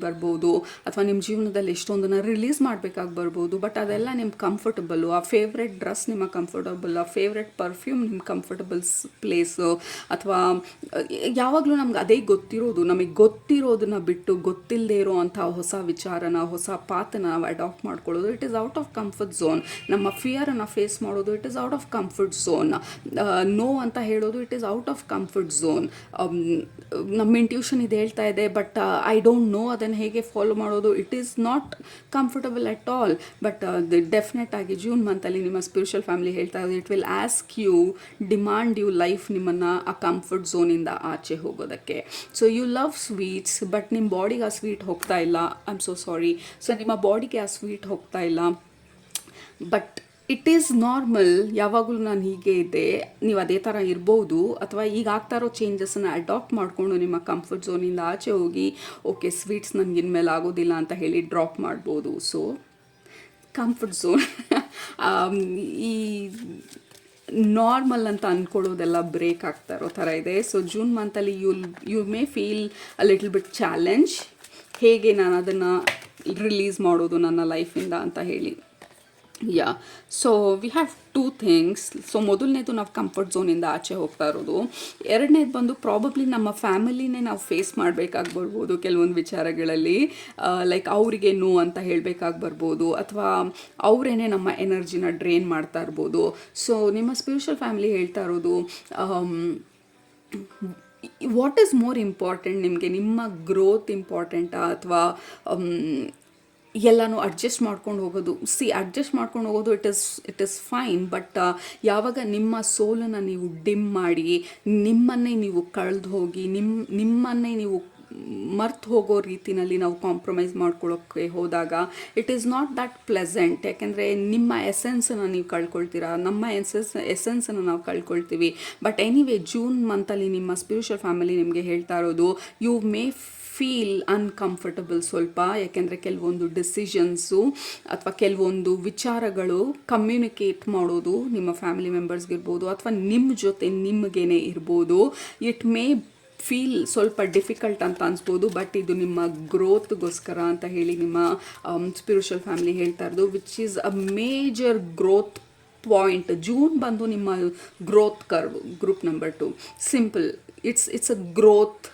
ಬರ್ಬೋದು, ಅಥವಾ ನಿಮ್ಮ ಜೀವನದಲ್ಲಿ ಎಷ್ಟೊಂದನ್ನು ರಿಲೀಸ್ ಮಾಡಬೇಕಾಗಿ ಬರ್ಬೋದು. ಬಟ್ ಅದೆಲ್ಲ ನಿಮ್ಗೆ ಕಂಫರ್ಟಬಲ್ಲು, ಆ ಫೇವ್ರೆಟ್ ಡ್ರೆಸ್ ನಿಮ್ಮ ಕಂಫರ್ಟಬಲ್, ಆ ಫೇವ್ರೆಟ್ ಪರ್ಫ್ಯೂಮ್ ನಿಮ್ಮ ಕಂಫರ್ಟಬಲ್ ಪ್ಲೇಸು, ಅಥವಾ ಯಾವಾಗಲೂ ನಮ್ಗೆ ಅದೇ ಗೊತ್ತಿರೋದು, ನಮಗೆ ಗೊತ್ತಿರೋದನ್ನ ಬಿಟ್ಟು ಗೊತ್ತಿಲ್ಲದೆ ಇರೋ ಅಂಥ ಹೊಸ ವಿಚಾರನ, ಹೊಸ ಪಾತನ ನಾವು ಅಡಾಪ್ಟ್ ಮಾಡ್ಕೊಳ್ಳೋದು, it is out of comfort zone. ನಮ್ಮ ಫಿಯರನ್ನು ಫೇಸ್ ಮಾಡೋದು, it is out of comfort zone. No ಅಂತ ಹೇಳೋದು, it is out of comfort zone. ನಮ್ಮ ಇಂಟ್ಯೂಷನ್ ಇದು ಹೇಳ್ತಾ ಇದೆ, ಬಟ್ ಐ ಡೋಂಟ್ ನೋ ಅದನ್ನು ಹೇಗೆ ಫಾಲೋ ಮಾಡೋದು, it is not comfortable at all. But definite ಆಗಿ ಜೂನ್ ಮಂತಲ್ಲಿ ನಿಮ್ಮ ಸ್ಪಿರಿಚುವಲ್ ಫ್ಯಾಮಿಲಿ ಹೇಳ್ತಾ ಇರೋದು, it will ask you, demand you life ನಿಮ್ಮನ್ನು ಆ ಕಂಫರ್ಟ್ ಝೋನಿಂದ ಆಚೆ ಹೋಗೋದಕ್ಕೆ. So you love sweets, but ನಿಮ್ಮ ಬಾಡಿಗೆ ಆ ಸ್ವೀಟ್ ಹೋಗ್ತಾ ಇಲ್ಲ, I am so sorry. So ನಿಮ್ಮ ಬಾಡಿಗೆ ಆ ಸ್ವೀಟ್ ಹೋಗ್ತಾ ಇಲ್ಲ, ಬಟ್ ಇಟ್ ಈಸ್ ನಾರ್ಮಲ್. ಯಾವಾಗಲೂ ನಾನು ಹೀಗೆ ಇದ್ದೆ, ನೀವು ಅದೇ ಥರ ಇರ್ಬೋದು. ಅಥವಾ ಈಗ ಆಗ್ತಾ ಇರೋ ಚೇಂಜಸ್ಸನ್ನು ಅಡಾಪ್ಟ್ ಮಾಡಿಕೊಂಡು ನಿಮ್ಮ ಕಂಫರ್ಟ್ ಝೋನಿಂದ ಆಚೆ ಹೋಗಿ, ಓಕೆ ಸ್ವೀಟ್ಸ್ ನನಗೆ ಇನ್ಮೇಲೆ ಆಗೋದಿಲ್ಲ ಅಂತ ಹೇಳಿ ಡ್ರಾಪ್ ಮಾಡ್ಬೋದು. ಸೊ ಕಂಫರ್ಟ್ ಝೋನ್ ಈ ನಾರ್ಮಲ್ ಅಂತ ಅಂದ್ಕೊಳ್ಳೋದೆಲ್ಲ ಬ್ರೇಕ್ ಆಗ್ತಾ ಇರೋ ಥರ ಇದೆ. ಸೊ ಜೂನ್ ಮಂತಲ್ಲಿ you may feel a little bit challenge, ಹೇಗೆ ನಾನು ಅದನ್ನು ರಿಲೀಸ್ ಮಾಡೋದು ನನ್ನ ಲೈಫಿಂದ ಅಂತ ಹೇಳಿ. Yeah, so we have two things. So ಮೊದಲನೇದು ನಾವು ಕಂಫರ್ಟ್ ಝೋನಿಂದ ಆಚೆ ಹೋಗ್ತಾ ಇರೋದು. ಎರಡನೇದು ಬಂದು ಪ್ರಾಬಬ್ಲಿ ನಮ್ಮ ಫ್ಯಾಮಿಲಿನೇ ನಾವು ಫೇಸ್ ಮಾಡಬೇಕಾಗಿ ಬರ್ಬೋದು ಕೆಲವೊಂದು ವಿಚಾರಗಳಲ್ಲಿ. ಲೈಕ್ ಅವರಿಗೆ ನೋ ಅಂತ ಹೇಳಬೇಕಾಗಿ ಬರ್ಬೋದು, ಅಥವಾ ಅವರೇನೆ ನಮ್ಮ ಎನರ್ಜಿನ ಡ್ರೈನ್ ಮಾಡ್ತಾ ಇರ್ಬೋದು. ಸೊ ನಿಮ್ಮ ಸ್ಪಿರಿಚುವಲ್ ಫ್ಯಾಮಿಲಿ ಹೇಳ್ತಾ ಇರೋದು, ವಾಟ್ ಈಸ್ ಮೋರ್ ಇಂಪಾರ್ಟೆಂಟ್ ನಿಮಗೆ, ನಿಮ್ಮ ಗ್ರೋತ್ ಇಂಪಾರ್ಟೆಂಟಾ ಅಥವಾ ಎಲ್ಲನೂ ಅಡ್ಜಸ್ಟ್ ಮಾಡ್ಕೊಂಡು ಹೋಗೋದು? ಅಡ್ಜಸ್ಟ್ ಮಾಡ್ಕೊಂಡು ಹೋಗೋದು ಇಟ್ ಈಸ್ ಫೈನ್, ಬಟ್ ಯಾವಾಗ ನಿಮ್ಮ ಸೋಲನ್ನು ನೀವು ಡಿಮ್ ಮಾಡಿ, ನಿಮ್ಮನ್ನೇ ನೀವು ಕಳೆದು ಹೋಗಿ, ನಿಮ್ಮನ್ನೇ ನೀವು ಮರ್ತು ಹೋಗೋ ರೀತಿಯಲ್ಲಿ ನಾವು ಕಾಂಪ್ರಮೈಸ್ ಮಾಡ್ಕೊಳ್ಳೋಕ್ಕೆ ಹೋದಾಗ it is not that pleasant. ಯಾಕೆಂದರೆ ನಿಮ್ಮ ಎಸೆನ್ಸನ್ನು ನೀವು ಕಳ್ಕೊಳ್ತೀರಾ, ನಮ್ಮ ಎಸೆನ್ಸನ್ನು ನಾವು ಕಳ್ಕೊಳ್ತೀವಿ. ಬಟ್ ಎನಿವೇ ಜೂನ್ ಮಂತಲ್ಲಿ ನಿಮ್ಮ ಸ್ಪಿರಿಚುವಲ್ ಫ್ಯಾಮಿಲಿ ನಿಮಗೆ ಹೇಳ್ತಾ ಇರೋದು, ಯು ಮೇ ಫೀಲ್ ಅನ್ಕಂಫರ್ಟಬಲ್ ಸ್ವಲ್ಪ. ಯಾಕೆಂದರೆ ಕೆಲವೊಂದು ಡಿಸಿಷನ್ಸು ಅಥವಾ ಕೆಲವೊಂದು ವಿಚಾರಗಳು ಕಮ್ಯುನಿಕೇಟ್ ಮಾಡೋದು ನಿಮ್ಮ ಫ್ಯಾಮಿಲಿ ಮೆಂಬರ್ಸ್ಗಿರ್ಬೋದು, ಅಥವಾ ನಿಮ್ಮ ಜೊತೆ ನಿಮಗೇನೆ ಇರ್ಬೋದು. ಇಟ್ ಮೇ ಫೀಲ್ ಸ್ವಲ್ಪ ಡಿಫಿಕಲ್ಟ್ ಅಂತ ಅನಿಸ್ಬೋದು, ಬಟ್ ಇದು ನಿಮ್ಮ ಗ್ರೋತ್ಗೋಸ್ಕರ ಅಂತ ಹೇಳಿ ನಿಮ್ಮ ಸ್ಪಿರಿಚುವಲ್ ಫ್ಯಾಮಿಲಿ ಹೇಳ್ತಾ ಇರೋದು, which is a major growth point. June ಬಂದು ನಿಮ್ಮ growth curve, group number 2. Simple, it's a growth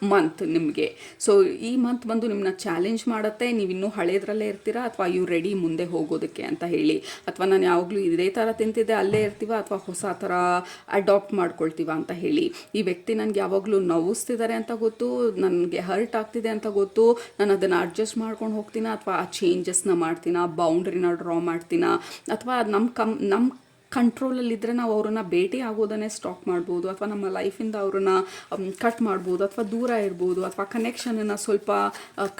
month ನಿಮಗೆ. ಸೊ ಈ ಮಂತ್ ಬಂದು ನಿಮ್ಮನ್ನ ಚಾಲೆಂಜ್ ಮಾಡುತ್ತೆ, ನೀವು ಇನ್ನೂ ಹಳೇದ್ರಲ್ಲೇ ಇರ್ತೀರಾ ಅಥವಾ ಇವು ರೆಡಿ ಮುಂದೆ ಹೋಗೋದಕ್ಕೆ ಅಂತ ಹೇಳಿ, ಅಥವಾ ನಾನು ಯಾವಾಗಲೂ ಇದೇ ಥರ ತಿಂತಿದ್ದೆ ಅಲ್ಲೇ ಇರ್ತೀವ, ಅಥವಾ ಹೊಸ ಥರ ಅಡಾಪ್ಟ್ ಮಾಡ್ಕೊಳ್ತೀವ ಅಂತ ಹೇಳಿ. ಈ ವ್ಯಕ್ತಿ ನನಗೆ ಯಾವಾಗಲೂ ನೋವಿಸ್ತಿದ್ದಾರೆ ಅಂತ ಗೊತ್ತು, ನನಗೆ ಹರ್ಟ್ ಆಗ್ತಿದೆ ಅಂತ ಗೊತ್ತು, ನಾನು ಅದನ್ನು ಅಡ್ಜಸ್ಟ್ ಮಾಡ್ಕೊಂಡು ಹೋಗ್ತೀನ, ಅಥವಾ ಆ ಚೇಂಜಸ್ನ ಮಾಡ್ತೀನ, ಆ ಬೌಂಡ್ರಿನ ಡ್ರಾ ಮಾಡ್ತೀನ, ಅಥವಾ ನಮ್ಮ ಕಂಟ್ರೋಲಲ್ಲಿದ್ದರೆ ನಾವು ಅವ್ರನ್ನ ಭೇಟಿ ಆಗೋದನ್ನೇ ಸ್ಟಾಪ್ ಮಾಡ್ಬೋದು, ಅಥವಾ ನಮ್ಮ ಲೈಫಿಂದ ಅವ್ರನ್ನ ಕಟ್ ಮಾಡ್ಬೋದು, ಅಥವಾ ದೂರ ಇರ್ಬೋದು, ಅಥವಾ ಕನೆಕ್ಷನನ್ನು ಸ್ವಲ್ಪ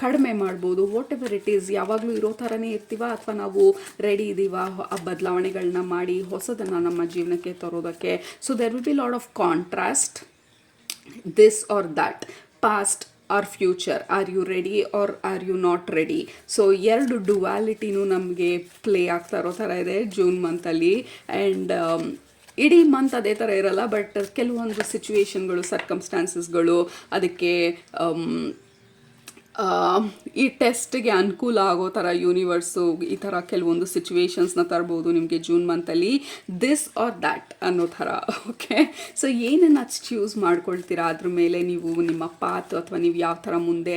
ಕಡಿಮೆ ಮಾಡ್ಬೋದು. ವಾಟ್ ಎವರ್ ಇಟ್ ಈಸ್, ಯಾವಾಗಲೂ ಇರೋ ಥರನೇ ಇರ್ತೀವ, ಅಥವಾ ನಾವು ರೆಡಿ ಇದ್ದೀವ ಆ ಬದಲಾವಣೆಗಳನ್ನ ಮಾಡಿ ಹೊಸದನ್ನು ನಮ್ಮ ಜೀವನಕ್ಕೆ ತರೋದಕ್ಕೆ. So there will be lot of contrast, this or that, past or future, are you ready or are you not ready. So ಎರಡು ಡುವಾಲಿಟಿನೂ ನಮಗೆ ಪ್ಲೇ ಆಗ್ತಾ ಇರೋ ಥರ ಇದೆ ಜೂನ್ ಮಂತಲ್ಲಿ. ಆ್ಯಂಡ್ ಇಡೀ ಮಂತ್ ಅದೇ ಥರ ಇರಲ್ಲ, ಬಟ್ ಕೆಲವೊಂದು ಸಿಚುವೇಶನ್ಗಳು, ಸರ್ಕಮ್ಸ್ಟಾನ್ಸಸ್ಗಳು ಅದಕ್ಕೆ ಈ ಟೆಸ್ಟ್ಗೆ ಅನುಕೂಲ ಆಗೋ ಥರ ಯೂನಿವರ್ಸು ಈ ಥರ ಕೆಲವೊಂದು ಸಿಚುವೇಶನ್ಸ್ನ ತರ್ಬೋದು ನಿಮಗೆ ಜೂನ್ ಮಂತಲ್ಲಿ, ದಿಸ್ ಆರ್ ದ್ಯಾಟ್ ಅನ್ನೋ ಥರ. ಓಕೆ, ಸೊ ಏನನ್ನು ಚೂಸ್ ಮಾಡ್ಕೊಳ್ತೀರಾ ಅದ್ರ ಮೇಲೆ ನೀವು ನಿಮ್ಮ ಪಾತ್, ಅಥವಾ ನೀವು ಯಾವ ಥರ ಮುಂದೆ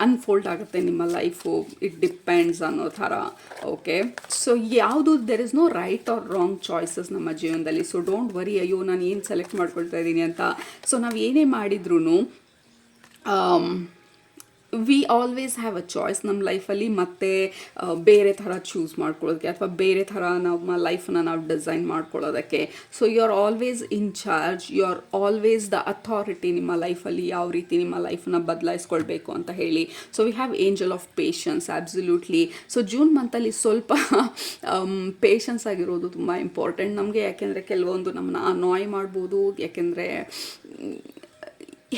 ಅನ್ಫೋಲ್ಡ್ ಆಗುತ್ತೆ ನಿಮ್ಮ ಲೈಫು, ಇಟ್ ಡಿಪೆಂಡ್ಸ್ ಅನ್ನೋ ಥರ. ಓಕೆ, ಸೊ ಯಾವುದು, there is no right or wrong choices ನಮ್ಮ ಜೀವನದಲ್ಲಿ. ಸೊ ಡೋಂಟ್ ವರಿ, ಅಯ್ಯೋ ನಾನು ಏನು ಸೆಲೆಕ್ಟ್ ಮಾಡ್ಕೊಳ್ತಾ ಇದ್ದೀನಿ ಅಂತ. ಸೊ ನಾವು ಏನೇ ಮಾಡಿದ್ರೂ we always have a choice ನಮ್ಮ ಲೈಫಲ್ಲಿ ಮತ್ತೆ ಬೇರೆ ಥರ ಚೂಸ್ ಮಾಡ್ಕೊಳ್ಳೋದಕ್ಕೆ ಅಥವಾ ಬೇರೆ ಥರ ನಮ್ಮ ಲೈಫನ್ನ ನಾವು ಡಿಸೈನ್ ಮಾಡ್ಕೊಳ್ಳೋದಕ್ಕೆ. So you are always in charge, you are always the authority ನಿಮ್ಮ ಲೈಫಲ್ಲಿ ಯಾವ ರೀತಿ ನಿಮ್ಮ ಲೈಫನ್ನ ಬದಲಾಯಿಸ್ಕೊಳ್ಬೇಕು ಅಂತ ಹೇಳಿ. So we have angel of patience absolutely. So June ಮಂತಲ್ಲಿ ಸ್ವಲ್ಪ ಪೇಷನ್ಸ್ ಆಗಿರೋದು ತುಂಬ ಇಂಪಾರ್ಟೆಂಟ್ ನಮಗೆ, ಯಾಕೆಂದರೆ ಕೆಲವೊಂದು ನಮ್ಮನ್ನ ಅನಾಯ್ ಮಾಡ್ಬೋದು, ಯಾಕೆಂದರೆ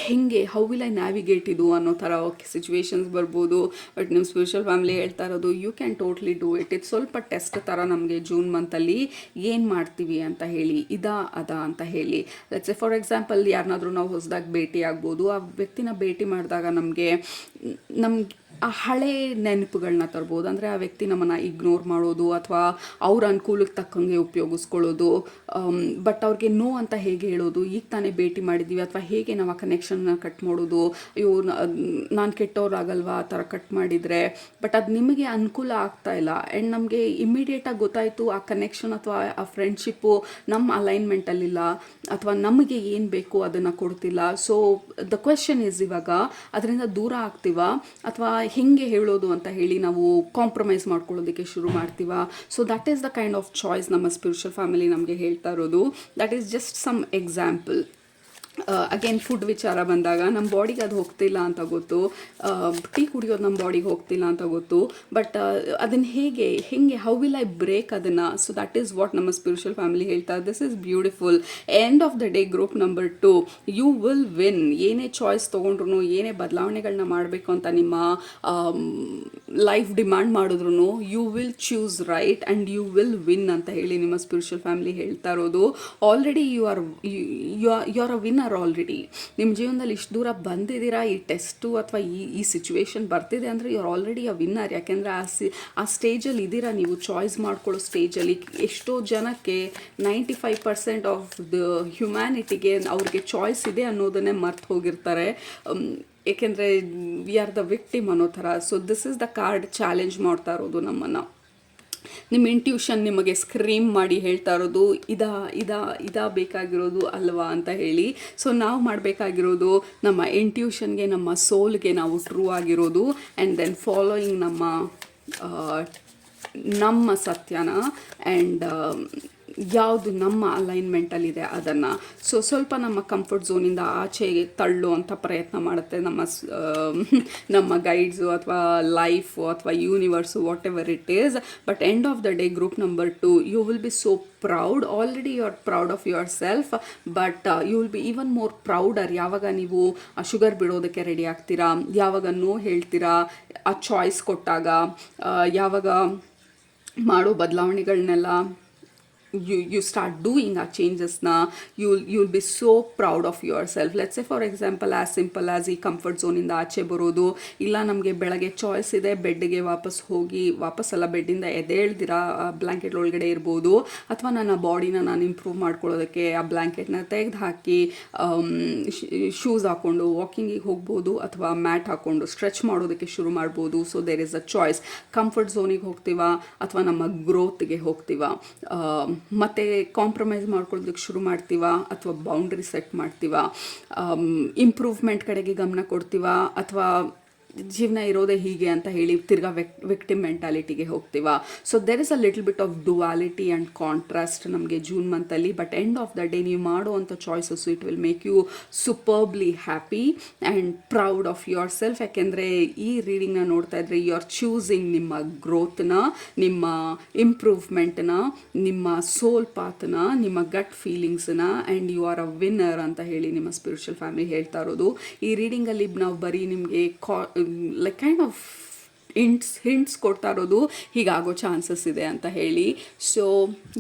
ಹೆಂಗೆ ಹೌ ವಿಲ್ ಐ ನ್ಯಾವಿಗೇಟ್ ಇದು ಅನ್ನೋ ಥರ ಸಿಚುವೇಶನ್ಸ್ ಬರ್ಬೋದು. ಬಟ್ ನಿಮ್ಮ ಸ್ಪಿರಿಚುವಲ್ ಫ್ಯಾಮಿಲಿ ಹೇಳ್ತಾ ಇರೋದು you can totally do it. ಇದು ಸ್ವಲ್ಪ ಟೆಸ್ಟ್ ಥರ ನಮಗೆ ಜೂನ್ ಮಂತಲ್ಲಿ ಏನು ಮಾಡ್ತೀವಿ ಅಂತ ಹೇಳಿ, ಅದ ಅಂತ ಹೇಳಿ. ಲೆಟ್ಸ್ ಸೇ ಫಾರ್ ಎಕ್ಸಾಂಪಲ್ ಯಾರನ್ನಾದ್ರೂ ನಾವು ಹೊಸದಾಗಿ ಭೇಟಿ ಆಗ್ಬೋದು. ಆ ವ್ಯಕ್ತಿನ ಭೇಟಿ ಮಾಡಿದಾಗ ನಮಗೆ ಆ ಹಳೆ ನೆನಪುಗಳನ್ನ ತರ್ಬೋದು. ಅಂದರೆ ಆ ವ್ಯಕ್ತಿ ನಮ್ಮನ್ನು ಇಗ್ನೋರ್ ಮಾಡೋದು ಅಥವಾ ಅವ್ರ ಅನುಕೂಲಕ್ಕೆ ತಕ್ಕಂಗೆ ಉಪಯೋಗಿಸ್ಕೊಳ್ಳೋದು. ಬಟ್ ಅವ್ರಿಗೆ ನೋ ಅಂತ ಹೇಗೆ ಹೇಳೋದು, ಈಗ ತಾನೇ ಭೇಟಿ ಮಾಡಿದ್ದೀವಿ, ಅಥವಾ ಹೇಗೆ ನಾವು ಆ ಕನೆಕ್ಷನ್ನ ಕಟ್ ಮಾಡೋದು, ಅಯ್ಯೋ ನಾನು ಕೆಟ್ಟವ್ರಾಗಲ್ವಾ ಆ ಥರ ಕಟ್ ಮಾಡಿದರೆ. ಬಟ್ ಅದು ನಿಮಗೆ ಅನುಕೂಲ ಆಗ್ತಾ ಇಲ್ಲ ಆ್ಯಂಡ್ ನಮಗೆ ಇಮ್ಮಿಡಿಯೇಟಾಗಿ ಗೊತ್ತಾಯಿತು ಆ ಕನೆಕ್ಷನ್ ಅಥವಾ ಆ ಫ್ರೆಂಡ್ಶಿಪ್ಪು ನಮ್ಮ ಅಲೈನ್ಮೆಂಟಲ್ಲಿಲ್ಲ, ಅಥವಾ ನಮಗೆ ಏನು ಬೇಕು ಅದನ್ನು ಕೊಡ್ತಿಲ್ಲ. ಸೊ ದ ಕ್ವೆಶನ್ ಈಸ್ ಇವಾಗ ಅದರಿಂದ ದೂರ ಆಗ್ತೀವಾ ಅಥವಾ ಹಿಂಗೆ ಹೇಳೋದು ಅಂತ ಹೇಳಿ ನಾವು ಕಾಂಪ್ರಮೈಸ್ ಮಾಡ್ಕೊಳ್ಳೋದಕ್ಕೆ ಶುರು ಮಾಡ್ತೀವ. So that is the kind of choice ನಮ್ಮ ಸ್ಪಿರಿಚುವಲ್ ಫ್ಯಾಮಿಲಿ ನಮಗೆ ಹೇಳ್ತಾ ಇರೋದು. That is just some example. Again food ವಿಚಾರ ಬಂದಾಗ ನಮ್ಮ ಬಾಡಿಗೆ ಅದು ಹೋಗ್ತಿಲ್ಲ ಅಂತ ಗೊತ್ತು, ಟೀ ಕುಡಿಯೋದು ನಮ್ಮ ಬಾಡಿಗೆ ಹೋಗ್ತಿಲ್ಲ ಅಂತ ಗೊತ್ತು. ಬಟ್ ಅದನ್ನು ಹೆಂಗೆ ಹೌ ವಿಲ್ ಐ ಬ್ರೇಕ್ ಅದನ್ನು. ಸೊ ದಟ್ ಈಸ್ ವಾಟ್ ನಮ್ಮ ಸ್ಪಿರಿಚುವಲ್ ಫ್ಯಾಮಿಲಿ ಹೇಳ್ತಾರೆ. This is beautiful. End of the day group number 2, you will win. ಏನೇ ಚಾಯ್ಸ್ ತೊಗೊಂಡ್ರು, ಏನೇ ಬದಲಾವಣೆಗಳನ್ನ ಮಾಡಬೇಕು ಅಂತ ನಿಮ್ಮ ಲೈಫ್ ಡಿಮ್ಯಾಂಡ್ ಮಾಡಿದ್ರು, you will choose right and you will win ಅಂತ ಹೇಳಿ ನಿಮ್ಮ ಸ್ಪಿರಿಚುವಲ್ ಫ್ಯಾಮಿಲಿ ಹೇಳ್ತಾ ಇರೋದು. Already you are a winner already. ನಿಮ್ಮ ಜೀವನದಲ್ಲಿ ಇಷ್ಟು ದೂರ ಬಂದಿದ್ದೀರಾ, ಈ ಟೆಸ್ಟು ಅಥವಾ ಈ ಸಿಚುವೇಶನ್ ಬರ್ತಿದೆ ಅಂದರೆ you are already a winner. ಯಾಕೆಂದರೆ ಆ ಸ್ಟೇಜಲ್ಲಿ ಇದ್ದೀರಾ ನೀವು, ಚಾಯ್ಸ್ ಮಾಡ್ಕೊಳ್ಳೋ ಸ್ಟೇಜಲ್ಲಿ. ಎಷ್ಟೋ ಜನಕ್ಕೆ 95% ಆಫ್ ದ ಹ್ಯುಮ್ಯಾನಿಟಿಗೆ ಅವ್ರಿಗೆ ಚಾಯ್ಸ್ ಇದೆ ಅನ್ನೋದನ್ನೇ ಮರ್ತು ಹೋಗಿರ್ತಾರೆ, ಏಕೆಂದರೆ ವಿ ಆರ್ ದ ವಿಕ್ಟಿಮ್ ಅನ್ನೋ ಥರ. So this is the card challenge ಮಾಡ್ತಾ ಇರೋದು ನಮ್ಮನ್ನು. ನಿಮ್ಮ ಇಂಟ್ಯೂಷನ್ ನಿಮಗೆ ಸ್ಕ್ರೀಮ್ ಮಾಡಿ ಹೇಳ್ತಾ ಇರೋದು ಇದಾ ಬೇಕಾಗಿರೋದು ಅಲ್ವಾ ಅಂತ ಹೇಳಿ. ಸೊ ನಾವು ಮಾಡಬೇಕಾಗಿರೋದು ನಮ್ಮ ಇಂಟ್ಯೂಷನ್ಗೆ, ನಮ್ಮ ಸೋಲ್ಗೆ ನಾವು ಟ್ರೂ ಆಗಿರೋದು, ಆ್ಯಂಡ್ ದೆನ್ ಫಾಲೋಯಿಂಗ್ ನಮ್ಮ ಸತ್ಯನ ಆ್ಯಂಡ್ ಯಾವುದು ನಮ್ಮ ಅಲೈನ್ಮೆಂಟಲ್ಲಿದೆ ಅದನ್ನು. ಸೊ ಸ್ವಲ್ಪ ನಮ್ಮ ಕಂಫರ್ಟ್ ಝೋನಿಂದ ಆಚೆಗೆ ತಳ್ಳುವಂಥ ಪ್ರಯತ್ನ ಮಾಡುತ್ತೆ ನಮ್ಮ ಗೈಡ್ಸು ಅಥವಾ ಲೈಫು ಅಥವಾ universe, whatever it is. But end of the day group number 2, you will be so proud. Already you are proud of yourself, but you will be even more prouder ಯಾವಾಗ ನೀವು ಶುಗರ್ ಬಿಡೋದಕ್ಕೆ ರೆಡಿ ಆಗ್ತೀರಾ, ಯಾವಾಗ ನೋ ಹೇಳ್ತೀರಾ ಆ ಚಾಯ್ಸ್ ಕೊಟ್ಟಾಗ, ಯಾವಾಗ ಮಾಡೋ ಬದಲಾವಣೆಗಳನ್ನೆಲ್ಲ you start doing our changes na, you'll be so proud of yourself. Let's say for example as simple as ಈ ಕಂಫರ್ಟ್ ಝೋನಿಂದ ಆಚೆ ಬರೋದು. ಇಲ್ಲ ನಮಗೆ ಬೆಳಗ್ಗೆ ಚಾಯ್ಸ್ ಇದೆ, ಬೆಡ್ಗೆ ವಾಪಸ್ಸಲ್ಲ ಬೆಡ್ಡಿಂದ ಎದ್ದೇಳ್ದಿರಾ ಬ್ಲ್ಯಾಂಕೆಟ್ ಒಳಗಡೆ ಇರ್ಬೋದು, ಅಥವಾ ನನ್ನ ಬಾಡಿನ ನಾನು ಇಂಪ್ರೂವ್ ಮಾಡ್ಕೊಳ್ಳೋದಕ್ಕೆ ಆ ಬ್ಲ್ಯಾಂಕೆಟ್ನ ತೆಗೆದು ಹಾಕಿ ಶೂಸ್ ಹಾಕ್ಕೊಂಡು ವಾಕಿಂಗಿಗೆ ಹೋಗ್ಬೋದು, ಅಥವಾ ಮ್ಯಾಟ್ ಹಾಕ್ಕೊಂಡು ಸ್ಟ್ರೆಚ್ ಮಾಡೋದಕ್ಕೆ ಶುರು ಮಾಡ್ಬೋದು. So there is a choice. Comfort ಝೋನಿಗೆ ಹೋಗ್ತೀವಾ ಅಥವಾ ನಮ್ಮ ಗ್ರೋತ್ಗೆ ಹೋಗ್ತೀವಾ, ಮತ್ತು ಕಾಂಪ್ರಮೈಸ್ ಮಾಡ್ಕೊಳ್ಳೋದಕ್ಕೆ ಶುರು ಮಾಡ್ತೀವ ಅಥವಾ ಬೌಂಡ್ರಿ ಸೆಟ್ ಮಾಡ್ತೀವ, ಇಂಪ್ರೂವ್ಮೆಂಟ್ ಕಡೆಗೆ ಗಮನ ಕೊಡ್ತೀವ, ಅಥವಾ ಜೀವನ ಇರೋದೇ ಹೀಗೆ ಅಂತ ಹೇಳಿ ತಿರ್ಗಾ ವಿಕ್ಟಿಮ್ ಮೆಂಟಾಲಿಟಿಗೆ ಹೋಗ್ತೀವ. So there is a little bit of duality and contrast ನಮಗೆ ಜೂನ್ ಮಂತಲ್ಲಿ. But end of the day ನೀವು ಮಾಡುವಂಥ choices it will make you superbly happy and proud of yourself. ಯಾಕೆಂದರೆ ಈ ರೀಡಿಂಗ್ನ ನೋಡ್ತಾ ಇದ್ರೆ ಯು ಆರ್ ಚೂಸಿಂಗ್ ನಿಮ್ಮ ಗ್ರೋತ್ನ, ನಿಮ್ಮ ಇಂಪ್ರೂವ್ಮೆಂಟ್ನ, ನಿಮ್ಮ ಸೋಲ್ ಪಾತ್ನ, ನಿಮ್ಮ ಗಟ್ ಫೀಲಿಂಗ್ಸ್ನ, and you are a winner ಅಂತ ಹೇಳಿ ನಿಮ್ಮ ಸ್ಪಿರಿಚುವಲ್ ಫ್ಯಾಮಿಲಿ ಹೇಳ್ತಾ ಇರೋದು. ಈ ರೀಡಿಂಗಲ್ಲಿ ನಾವು ಬರೀ ನಿಮಗೆ ಲೈಕ್ ಕೈಂಡ್ ಆಫ್ ಹಿಂಟ್ಸ್ ಕೊಡ್ತಾ ಇರೋದು ಹೀಗಾಗೋ ಚಾನ್ಸಸ್ ಇದೆ ಅಂತ ಹೇಳಿ. So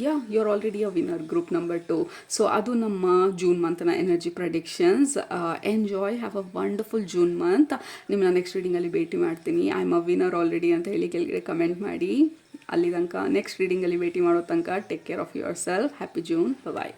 you are already a winner group number 2. So ಅದು ನಮ್ಮ ಜೂನ್ ಮಂತ್ನ energy predictions. Enjoy, have a wonderful June month. ನಿಮ್ಮನ್ನ ನೆಕ್ಸ್ಟ್ ರೀಡಿಂಗಲ್ಲಿ ಭೇಟಿ ಮಾಡ್ತೀನಿ. I am a winner already ಅಂತ ಹೇಳಿ ಕೆಳಗಡೆ ಕಮೆಂಟ್ ಮಾಡಿ. ಅಲ್ಲಿ ತನಕ ನೆಕ್ಸ್ಟ್ ರೀಡಿಂಗಲ್ಲಿ ಭೇಟಿ ಮಾಡೋ ತನಕ take care of yourself. Happy June. Bye.